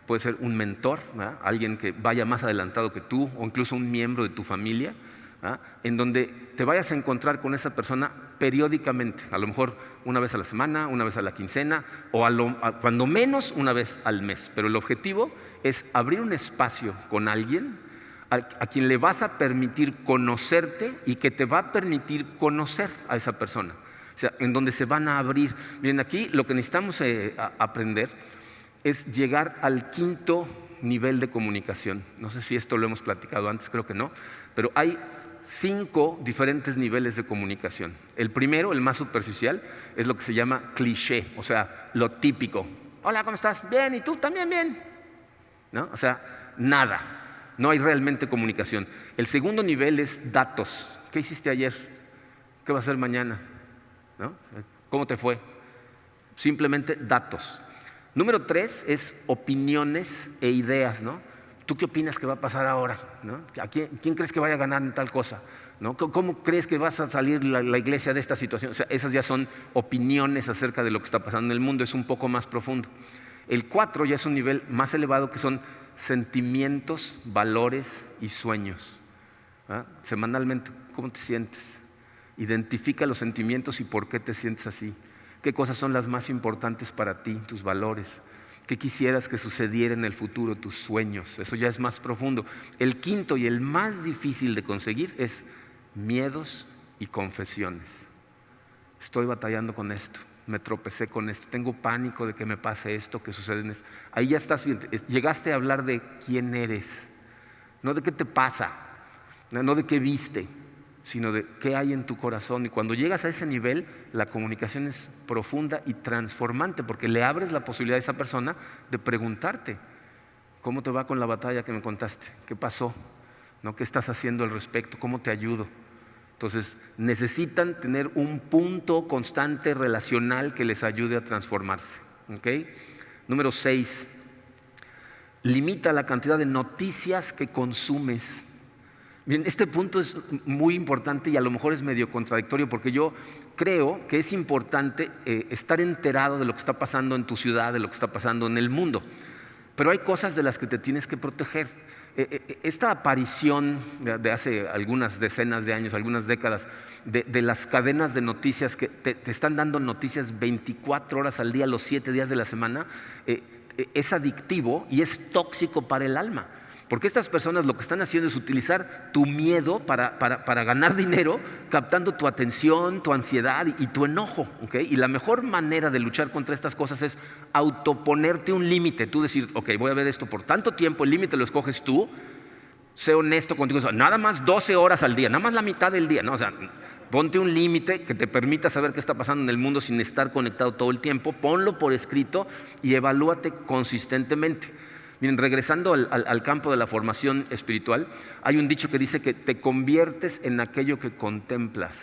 puede ser un mentor, ¿verdad? Alguien que vaya más adelantado que tú o incluso un miembro de tu familia, ¿verdad? En donde te vayas a encontrar con esa persona periódicamente, a lo mejor una vez a la semana, una vez a la quincena o cuando menos una vez al mes. Pero el objetivo es abrir un espacio con alguien a quien le vas a permitir conocerte y que te va a permitir conocer a esa persona. O sea, en donde se van a abrir. Miren, aquí lo que necesitamos aprender es llegar al 5.º nivel de comunicación. No sé si esto lo hemos platicado antes, creo que no, pero hay 5 diferentes niveles de comunicación. El primero, el más superficial, es lo que se llama cliché, o sea, lo típico. Hola, ¿cómo estás? Bien, ¿y tú? También bien. ¿No? O sea, nada. No hay realmente comunicación. El segundo nivel es datos. ¿Qué hiciste ayer? ¿Qué va a hacer mañana? ¿No? ¿Cómo te fue? Simplemente datos. Número 3 es opiniones e ideas, ¿no? ¿Tú qué opinas que va a pasar ahora? ¿No? ¿Quién crees que vaya a ganar en tal cosa? ¿No? ¿Cómo crees que vas a salir la iglesia de esta situación? O sea, esas ya son opiniones acerca de lo que está pasando en el mundo, es un poco más profundo. El 4 ya es un nivel más elevado, que son sentimientos, valores y sueños. ¿Ah? Semanalmente, ¿cómo te sientes? Identifica los sentimientos y por qué te sientes así. ¿Qué cosas son las más importantes para ti, tus valores? ¿Qué quisieras que sucediera en el futuro, tus sueños? Eso ya es más profundo. El 5 y el más difícil de conseguir es miedos y confesiones. Estoy batallando con esto, me tropecé con esto, tengo pánico de que me pase esto, que sucede en esto. Ahí ya estás bien, llegaste a hablar de quién eres, no de qué te pasa, no de qué viste, sino de qué hay en tu corazón. Y cuando llegas a ese nivel, la comunicación es profunda y transformante, porque le abres la posibilidad a esa persona de preguntarte: ¿cómo te va con la batalla que me contaste? ¿Qué pasó? ¿No? ¿Qué estás haciendo al respecto? ¿Cómo te ayudo? Entonces necesitan tener un punto constante relacional que les ayude a transformarse. ¿Okay? Número 6, limita la cantidad de noticias que consumes. Bien, este punto es muy importante y a lo mejor es medio contradictorio, porque yo creo que es importante estar enterado de lo que está pasando en tu ciudad, de lo que está pasando en el mundo. Pero hay cosas de las que te tienes que proteger. Esta aparición de hace algunas decenas de años, algunas décadas, de las cadenas de noticias que te están dando noticias 24 horas al día, los 7 días de la semana, es adictivo y es tóxico para el alma. Porque estas personas lo que están haciendo es utilizar tu miedo para ganar dinero, captando tu atención, tu ansiedad y tu enojo. ¿Okay? Y la mejor manera de luchar contra estas cosas es autoponerte un límite. Tú decir: ok, voy a ver esto por tanto tiempo, el límite lo escoges tú. Sé honesto contigo, nada más 12 horas al día, nada más la mitad del día, ¿no? O sea, ponte un límite que te permita saber qué está pasando en el mundo sin estar conectado todo el tiempo. Ponlo por escrito y evalúate consistentemente. Miren, regresando al campo de la formación espiritual, hay un dicho que dice que te conviertes en aquello que contemplas.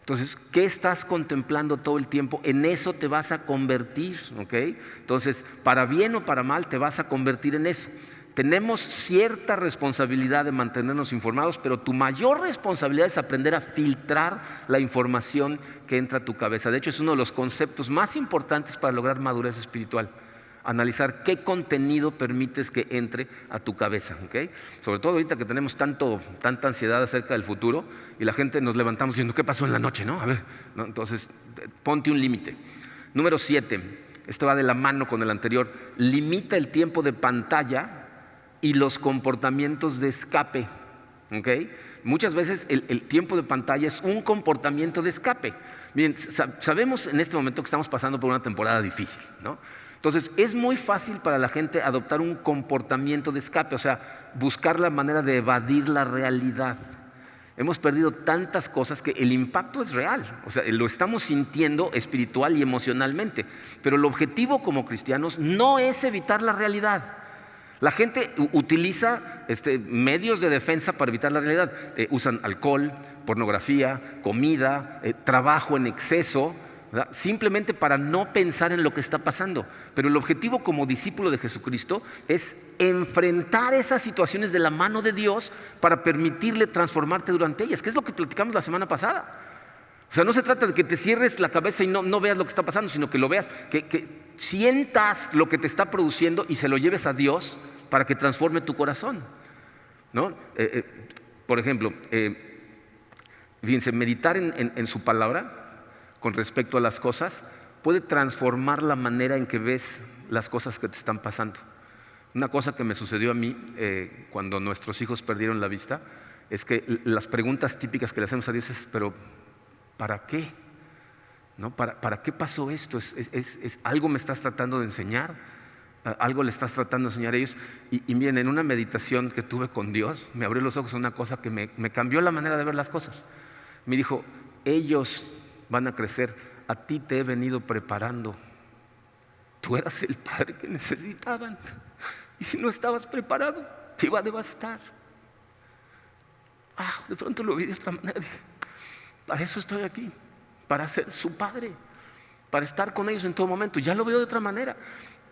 Entonces, ¿qué estás contemplando todo el tiempo? En eso te vas a convertir, ¿ok? Entonces, para bien o para mal, te vas a convertir en eso. Tenemos cierta responsabilidad de mantenernos informados, pero tu mayor responsabilidad es aprender a filtrar la información que entra a tu cabeza. De hecho, es uno de los conceptos más importantes para lograr madurez espiritual. Analizar qué contenido permites que entre a tu cabeza. ¿Okay? Sobre todo ahorita que tenemos tanta ansiedad acerca del futuro y la gente nos levantamos diciendo: ¿qué pasó en la noche? ¿No? A ver, ¿no? Entonces, ponte un límite. Número 7, esto va de la mano con el anterior: limita el tiempo de pantalla y los comportamientos de escape. ¿Okay? Muchas veces el tiempo de pantalla es un comportamiento de escape. Miren, sabemos en este momento que estamos pasando por una temporada difícil, ¿no? Entonces, es muy fácil para la gente adoptar un comportamiento de escape, o sea, buscar la manera de evadir la realidad. Hemos perdido tantas cosas que el impacto es real, o sea, lo estamos sintiendo espiritual y emocionalmente. Pero el objetivo como cristianos no es evitar la realidad. La gente utiliza medios de defensa para evitar la realidad. Usan alcohol, pornografía, comida, trabajo en exceso, ¿verdad? Simplemente para no pensar en lo que está pasando. Pero el objetivo como discípulo de Jesucristo es enfrentar esas situaciones de la mano de Dios para permitirle transformarte durante ellas, que es lo que platicamos la semana pasada. O sea, no se trata de que te cierres la cabeza y no veas lo que está pasando, sino que lo veas, que sientas lo que te está produciendo y se lo lleves a Dios para que transforme tu corazón, ¿no? Por ejemplo, fíjense, meditar en su palabra con respecto a las cosas puede transformar la manera en que ves las cosas que te están pasando. Una cosa que me sucedió a mí cuando nuestros hijos perdieron la vista es que las preguntas típicas que le hacemos a Dios es: pero ¿para qué? ¿No? ¿Para qué pasó esto? ¿Algo me estás tratando de enseñar? ¿Algo le estás tratando de enseñar a ellos? Y miren, en una meditación que tuve con Dios, me abrió los ojos a una cosa que me cambió la manera de ver las cosas. Me dijo: ellos van a crecer, a ti te he venido preparando. Tú eras el padre que necesitaban. Y si no estabas preparado, te iba a devastar. De pronto lo vi de otra manera. Dije: para eso estoy aquí, para ser su padre, para estar con ellos en todo momento. Ya lo veo de otra manera.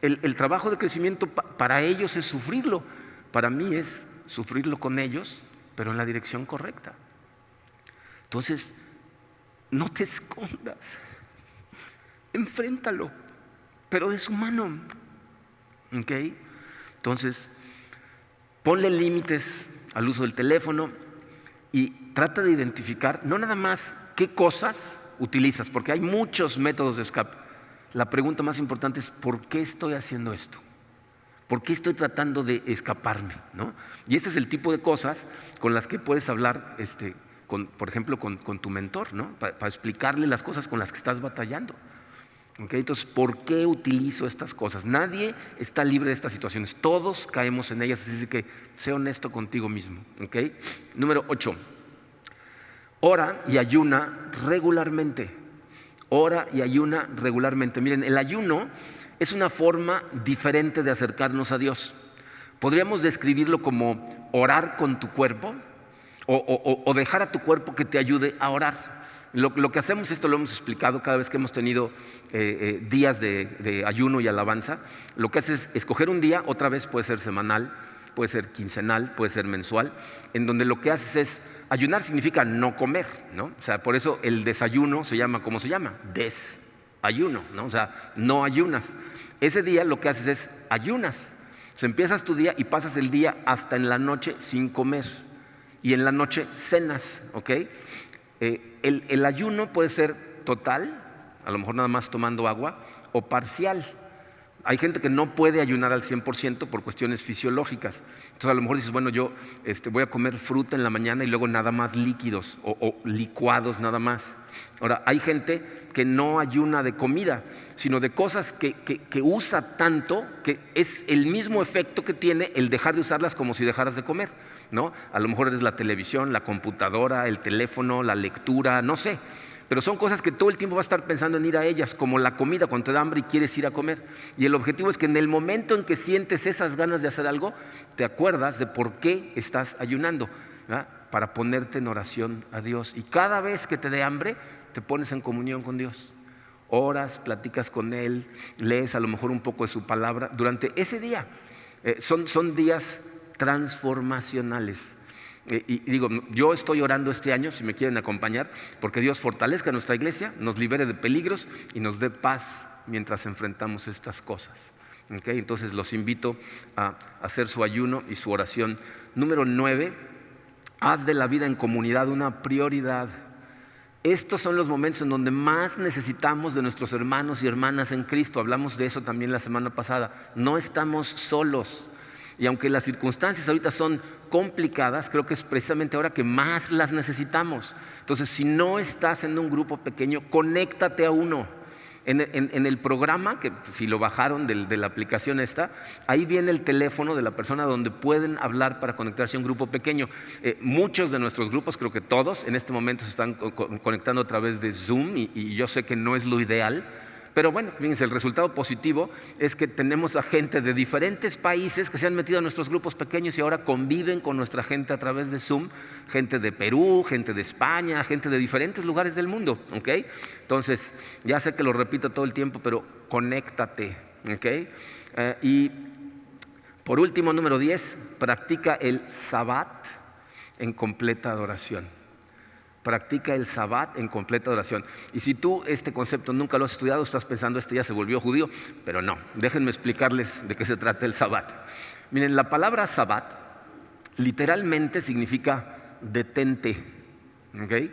El trabajo de crecimiento para ellos es sufrirlo, para mí es sufrirlo con ellos, pero en la dirección correcta. Entonces, no te escondas, enfréntalo, pero es humano, ¿ok? Entonces, ponle límites al uso del teléfono y trata de identificar no nada más qué cosas utilizas, porque hay muchos métodos de escape. La pregunta más importante es: ¿por qué estoy haciendo esto? ¿Por qué estoy tratando de escaparme? ¿No? Y ese es el tipo de cosas con las que puedes hablar, por ejemplo, con tu mentor, ¿no? Para explicarle las cosas con las que estás batallando. ¿Okay? Entonces, ¿por qué utilizo estas cosas? Nadie está libre de estas situaciones, todos caemos en ellas, así que sé honesto contigo mismo. ¿Okay? Número 8, ora y ayuna regularmente. Ora y ayuna regularmente. Miren, el ayuno es una forma diferente de acercarnos a Dios. Podríamos describirlo como orar con tu cuerpo o dejar a tu cuerpo que te ayude a orar. Lo que hacemos, esto lo hemos explicado cada vez que hemos tenido días de ayuno y alabanza. Lo que haces es escoger un día, otra vez puede ser semanal, puede ser quincenal, puede ser mensual, en donde lo que haces es ayunar. Significa no comer, ¿no? O sea, por eso el desayuno se llama, ¿cómo se llama? Desayuno, ¿no? O sea, no ayunas. Ese día lo que haces es ayunas. O empiezas tu día y pasas el día hasta en la noche sin comer. Y en la noche cenas, ¿ok? El ayuno puede ser total, a lo mejor nada más tomando agua, o parcial. Hay gente que no puede ayunar al 100% por cuestiones fisiológicas. Entonces a lo mejor dices, bueno, yo voy a comer fruta en la mañana y luego nada más líquidos o licuados nada más. Ahora, hay gente que no ayuna de comida, sino de cosas que usa tanto que es el mismo efecto que tiene el dejar de usarlas como si dejaras de comer, ¿no? A lo mejor es la televisión, la computadora, el teléfono, la lectura, no sé. Pero son cosas que todo el tiempo vas a estar pensando en ir a ellas, como la comida, cuando te da hambre y quieres ir a comer. Y el objetivo es que en el momento en que sientes esas ganas de hacer algo, te acuerdas de por qué estás ayunando, ¿verdad? Para ponerte en oración a Dios. Y cada vez que te dé hambre, te pones en comunión con Dios. Oras, platicas con Él, lees a lo mejor un poco de su palabra. Durante ese día, son días transformacionales. Y digo, yo estoy orando este año, si me quieren acompañar, porque Dios fortalezca nuestra iglesia, nos libere de peligros y nos dé paz mientras enfrentamos estas cosas. ¿Okay? Entonces los invito a hacer su ayuno y su oración. Número 9, haz de la vida en comunidad una prioridad. Estos son los momentos en donde más necesitamos de nuestros hermanos y hermanas en Cristo. Hablamos de eso también la semana pasada. No estamos solos. Y aunque las circunstancias ahorita son complicadas, creo que es precisamente ahora que más las necesitamos. Entonces, si no estás en un grupo pequeño, conéctate a uno. En el programa, que si lo bajaron de la aplicación esta, ahí viene el teléfono de la persona donde pueden hablar para conectarse a un grupo pequeño. Muchos de nuestros grupos, creo que todos, en este momento se están conectando a través de Zoom y yo sé que no es lo ideal. Pero bueno, fíjense, el resultado positivo es que tenemos a gente de diferentes países que se han metido a nuestros grupos pequeños y ahora conviven con nuestra gente a través de Zoom. Gente de Perú, gente de España, gente de diferentes lugares del mundo, ¿ok? Entonces, ya sé que lo repito todo el tiempo, pero conéctate, ¿ok? Y por último, número 10, practica el Sabbat en completa adoración. Practica el Sabbat en completa adoración. Y si tú este concepto nunca lo has estudiado, estás pensando, ya se volvió judío, pero no, déjenme explicarles de qué se trata el Sabbat. Miren, la palabra Sabbat literalmente significa detente, ¿okay?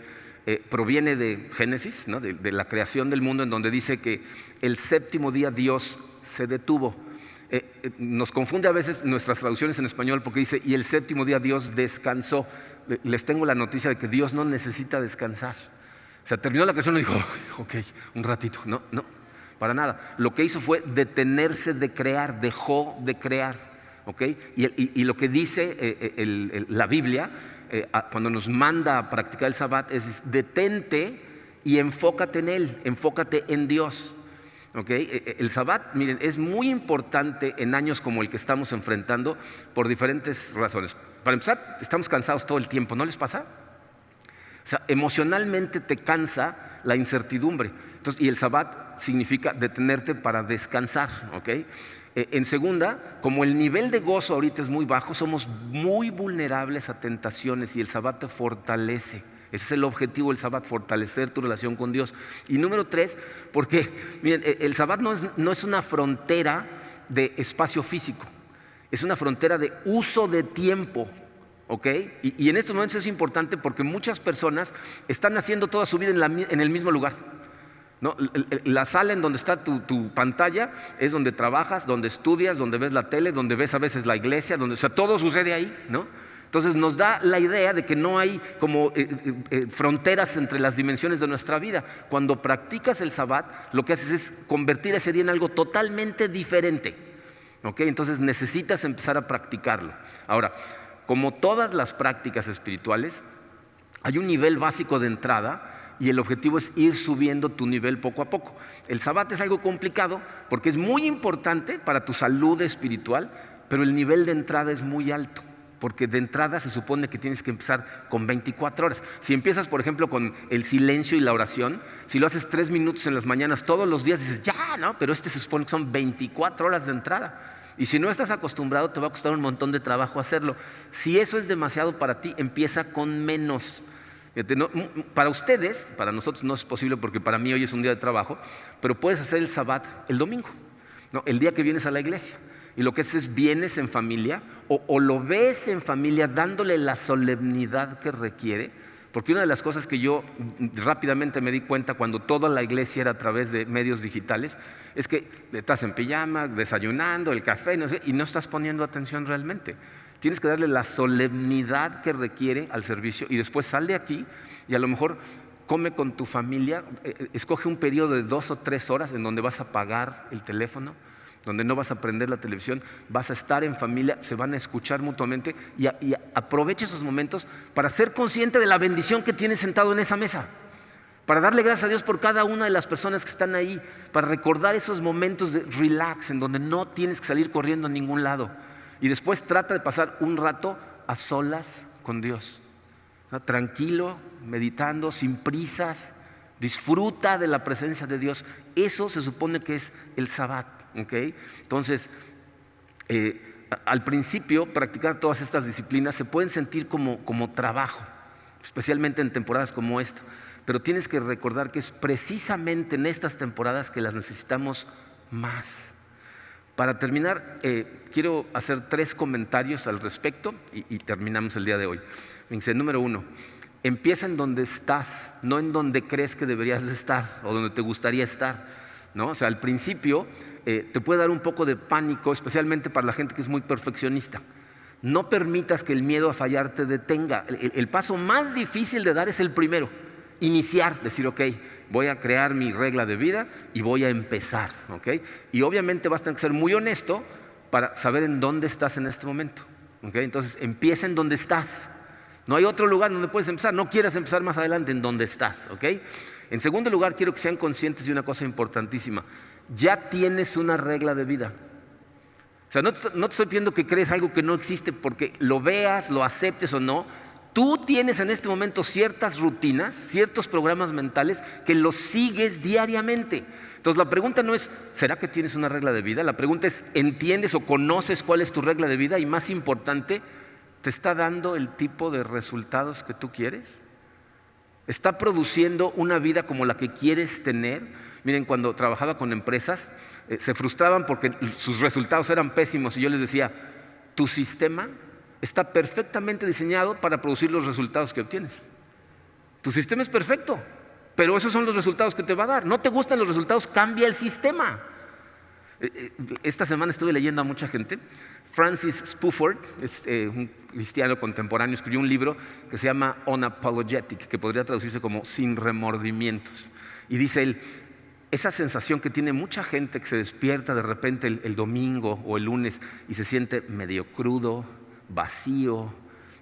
Proviene de Génesis, ¿no? de la creación del mundo, en donde dice que el séptimo día Dios se detuvo. Nos confunde a veces nuestras traducciones en español porque dice, y el séptimo día Dios descansó. Les tengo la noticia de que Dios no necesita descansar. O sea, terminó la creación y dijo, ok, un ratito. No, para nada. Lo que hizo fue detenerse de crear, dejó de crear. ¿Okay? Y lo que dice la Biblia, cuando nos manda a practicar el Sabbat, es detente y enfócate en Él, enfócate en Dios. ¿Okay? El Sabbat, miren, es muy importante en años como el que estamos enfrentando por diferentes razones. Para empezar, estamos cansados todo el tiempo, ¿no les pasa? O sea, emocionalmente te cansa la incertidumbre. Entonces, y el Sabbat significa detenerte para descansar, ¿ok? En segunda, como el nivel de gozo ahorita es muy bajo, somos muy vulnerables a tentaciones y el Sabbat te fortalece. Ese es el objetivo del Sabbat, fortalecer tu relación con Dios. Y número 3, porque miren, el Sabbat no es una frontera de espacio físico, es una frontera de uso de tiempo. ¿Ok? Y en estos momentos es importante porque muchas personas están haciendo toda su vida en el mismo lugar, ¿no? La sala en donde está tu pantalla es donde trabajas, donde estudias, donde ves la tele, donde ves a veces la iglesia, o sea, todo sucede ahí, ¿no? Entonces nos da la idea de que no hay como fronteras entre las dimensiones de nuestra vida. Cuando practicas el Sabbat, lo que haces es convertir ese día en algo totalmente diferente. ¿Ok? Entonces necesitas empezar a practicarlo. Ahora, como todas las prácticas espirituales, hay un nivel básico de entrada y el objetivo es ir subiendo tu nivel poco a poco. El Sabbat es algo complicado porque es muy importante para tu salud espiritual, pero el nivel de entrada es muy alto. Porque de entrada se supone que tienes que empezar con 24 horas. Si empiezas, por ejemplo, con el silencio y la oración, si lo haces 3 minutos en las mañanas todos los días, dices, ya, no, pero se supone que son 24 horas de entrada. Y si no estás acostumbrado, te va a costar un montón de trabajo hacerlo. Si eso es demasiado para ti, empieza con menos. Para ustedes, para nosotros no es posible porque para mí hoy es un día de trabajo, pero puedes hacer el Sabbat el domingo, ¿no? El día que vienes a la iglesia. Y lo que es vienes en familia o lo ves en familia dándole la solemnidad que requiere. Porque una de las cosas que yo rápidamente me di cuenta cuando toda la iglesia era a través de medios digitales es que estás en pijama, desayunando, el café, no sé, y no estás poniendo atención realmente. Tienes que darle la solemnidad que requiere al servicio y después sal de aquí y a lo mejor come con tu familia, escoge un periodo de 2 o 3 horas en donde vas a apagar el teléfono, donde no vas a prender la televisión, vas a estar en familia, se van a escuchar mutuamente y aprovecha esos momentos para ser consciente de la bendición que tienes sentado en esa mesa, para darle gracias a Dios por cada una de las personas que están ahí, para recordar esos momentos de relax en donde no tienes que salir corriendo a ningún lado y después trata de pasar un rato a solas con Dios, ¿no? Tranquilo, meditando, sin prisas, disfruta de la presencia de Dios. Eso se supone que es el Sabbat. ¿Okay? Entonces, al principio practicar todas estas disciplinas se pueden sentir como trabajo, especialmente en temporadas como esta, pero tienes que recordar que es precisamente en estas temporadas que las necesitamos más. Para terminar, quiero hacer 3 comentarios al respecto y terminamos el día de hoy. Dice, número 1, empieza en donde estás, no en donde crees que deberías de estar o donde te gustaría estar, ¿no? O sea, al principio te puede dar un poco de pánico, especialmente para la gente que es muy perfeccionista. No permitas que el miedo a fallar te detenga. El paso más difícil de dar es el primero, iniciar, decir, ok, voy a crear mi regla de vida y voy a empezar. ¿Okay? Y obviamente vas a tener que ser muy honesto para saber en dónde estás en este momento. ¿Okay? Entonces, empieza en donde estás. No hay otro lugar donde puedes empezar. No quieras empezar más adelante en donde estás. ¿Okay? En segundo lugar, quiero que sean conscientes de una cosa importantísima. Ya tienes una regla de vida. O sea, no te estoy pidiendo que crees algo que no existe porque lo veas, lo aceptes o no. Tú tienes en este momento ciertas rutinas, ciertos programas mentales que los sigues diariamente. Entonces la pregunta no es, ¿será que tienes una regla de vida? La pregunta es, ¿entiendes o conoces cuál es tu regla de vida? Y más importante, ¿te está dando el tipo de resultados que tú quieres? ¿Está produciendo una vida como la que quieres tener? Miren, cuando trabajaba con empresas, se frustraban porque sus resultados eran pésimos y yo les decía, tu sistema está perfectamente diseñado para producir los resultados que obtienes. Tu sistema es perfecto, pero esos son los resultados que te va a dar. ¿No te gustan los resultados? Cambia el sistema. Esta semana estuve leyendo a mucha gente. Francis Spufford, es un cristiano contemporáneo, escribió un libro que se llama Unapologetic, que podría traducirse como Sin remordimientos. Y dice él, esa sensación que tiene mucha gente que se despierta de repente el domingo o el lunes y se siente medio crudo, vacío,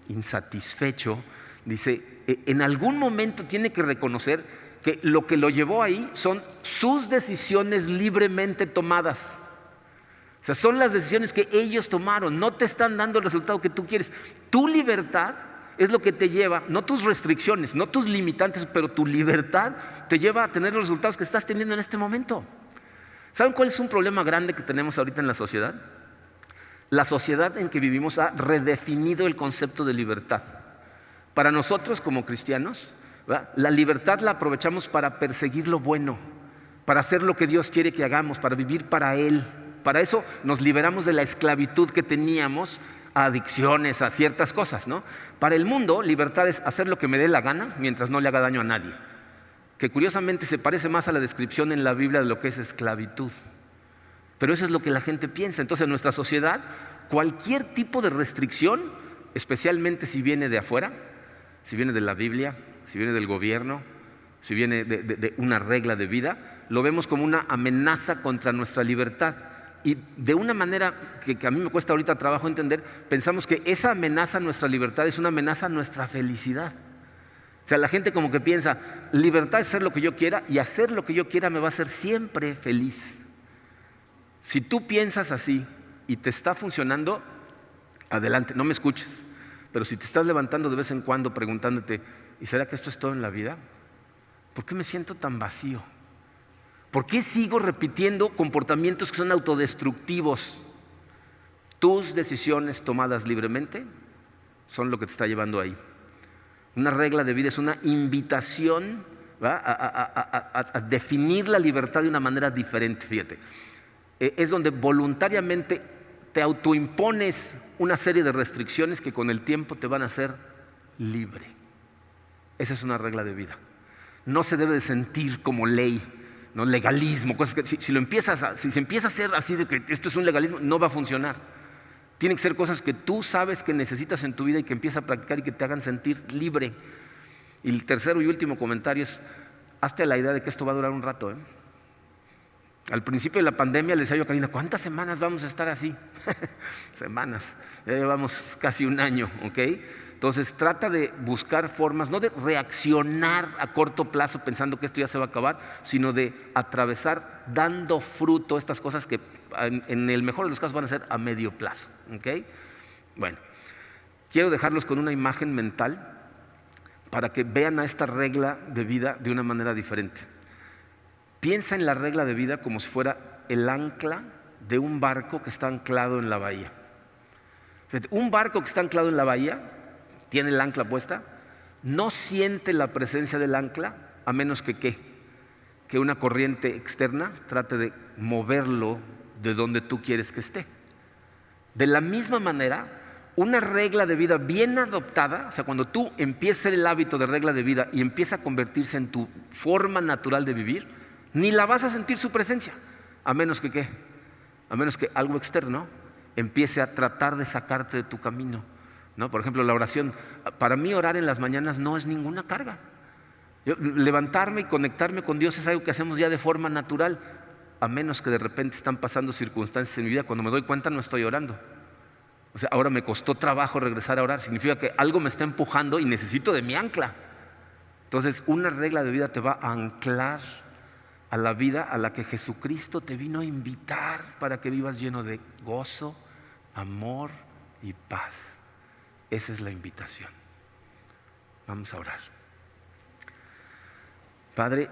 insatisfecho, dice, en algún momento tiene que reconocer que lo que lo llevó ahí son sus decisiones libremente tomadas. O sea, son las decisiones que ellos tomaron, no te están dando el resultado que tú quieres. Tu libertad es lo que te lleva, no tus restricciones, no tus limitantes, pero tu libertad te lleva a tener los resultados que estás teniendo en este momento. ¿Saben cuál es un problema grande que tenemos ahorita en la sociedad? La sociedad en que vivimos ha redefinido el concepto de libertad. Para nosotros como cristianos, ¿verdad?, la libertad la aprovechamos para perseguir lo bueno, para hacer lo que Dios quiere que hagamos, para vivir para Él. Para eso nos liberamos de la esclavitud que teníamos a adicciones, a ciertas cosas, ¿no? Para el mundo, libertad es hacer lo que me dé la gana mientras no le haga daño a nadie, que curiosamente se parece más a la descripción en la Biblia de lo que es esclavitud. Pero eso es lo que la gente piensa. Entonces en nuestra sociedad, cualquier tipo de restricción, especialmente si viene de afuera, si viene de la Biblia, si viene del gobierno, si viene de una regla de vida, lo vemos como una amenaza contra nuestra libertad. Y de una manera que a mí me cuesta ahorita trabajo entender, pensamos que esa amenaza a nuestra libertad es una amenaza a nuestra felicidad. O sea, la gente como que piensa, libertad es hacer lo que yo quiera y hacer lo que yo quiera me va a hacer siempre feliz. Si tú piensas así y te está funcionando, adelante, no me escuches. Pero si te estás levantando de vez en cuando preguntándote, ¿y será que esto es todo en la vida? ¿Por qué me siento tan vacío? ¿Por qué sigo repitiendo comportamientos que son autodestructivos? Tus decisiones tomadas libremente son lo que te está llevando ahí. Una regla de vida es una invitación a definir la libertad de una manera diferente, fíjate. Es donde voluntariamente te autoimpones una serie de restricciones que con el tiempo te van a hacer libre. Esa es una regla de vida. No se debe de sentir como ley, ¿no? Legalismo, cosas que si se empieza a hacer así de que esto es un legalismo, no va a funcionar. Tienen que ser cosas que tú sabes que necesitas en tu vida y que empiezas a practicar y que te hagan sentir libre. Y el tercero y último comentario es, hazte la idea de que esto va a durar un rato, ¿eh? Al principio de la pandemia le decía yo a Karina, ¿cuántas semanas vamos a estar así? Semanas, ya llevamos casi un año, ¿ok? Entonces trata de buscar formas, no de reaccionar a corto plazo pensando que esto ya se va a acabar, sino de atravesar dando fruto estas cosas que en el mejor de los casos van a ser a medio plazo, ¿ok? Bueno, quiero dejarlos con una imagen mental para que vean a esta regla de vida de una manera diferente. Piensa en la regla de vida como si fuera el ancla de un barco que está anclado en la bahía. Fíjate, un barco que está anclado en la bahía, tiene el ancla puesta, no siente la presencia del ancla a menos que ¿qué? Que una corriente externa trate de moverlo de donde tú quieres que esté. De la misma manera, una regla de vida bien adoptada, o sea, cuando tú empiezas el hábito de regla de vida y empieza a convertirse en tu forma natural de vivir, ni la vas a sentir su presencia, a menos que ¿qué? A menos que algo externo empiece a tratar de sacarte de tu camino, ¿no? Por ejemplo, la oración. Para mí orar en las mañanas no es ninguna carga. Levantarme y conectarme con Dios es algo que hacemos ya de forma natural, a menos que de repente están pasando circunstancias en mi vida. Cuando me doy cuenta no estoy orando. O sea, ahora me costó trabajo regresar a orar. Significa que algo me está empujando y necesito de mi ancla. Entonces, una regla de vida te va a anclar a la vida a la que Jesucristo te vino a invitar para que vivas lleno de gozo, amor y paz. Esa es la invitación. Vamos a orar. Padre,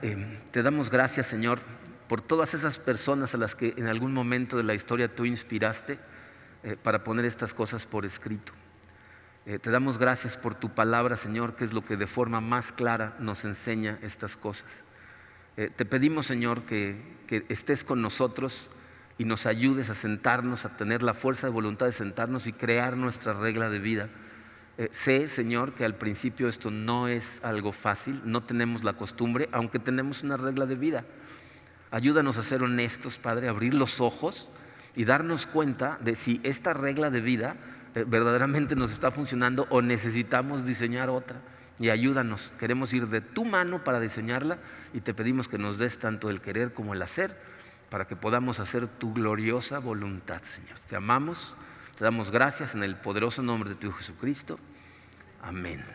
te damos gracias, Señor, por todas esas personas a las que en algún momento de la historia tú inspiraste para poner estas cosas por escrito. Te damos gracias por tu palabra, Señor, que es lo que de forma más clara nos enseña estas cosas. Te pedimos, Señor, que estés con nosotros y nos ayudes a sentarnos, a tener la fuerza de voluntad de sentarnos y crear nuestra regla de vida. Sé, Señor, que al principio esto no es algo fácil, no tenemos la costumbre, aunque tenemos una regla de vida. Ayúdanos a ser honestos, Padre, a abrir los ojos y darnos cuenta de si esta regla de vida verdaderamente nos está funcionando o necesitamos diseñar otra. Y ayúdanos, queremos ir de tu mano para diseñarla y te pedimos que nos des tanto el querer como el hacer para que podamos hacer tu gloriosa voluntad, Señor. Te amamos, te damos gracias en el poderoso nombre de tu Hijo Jesucristo. Amén.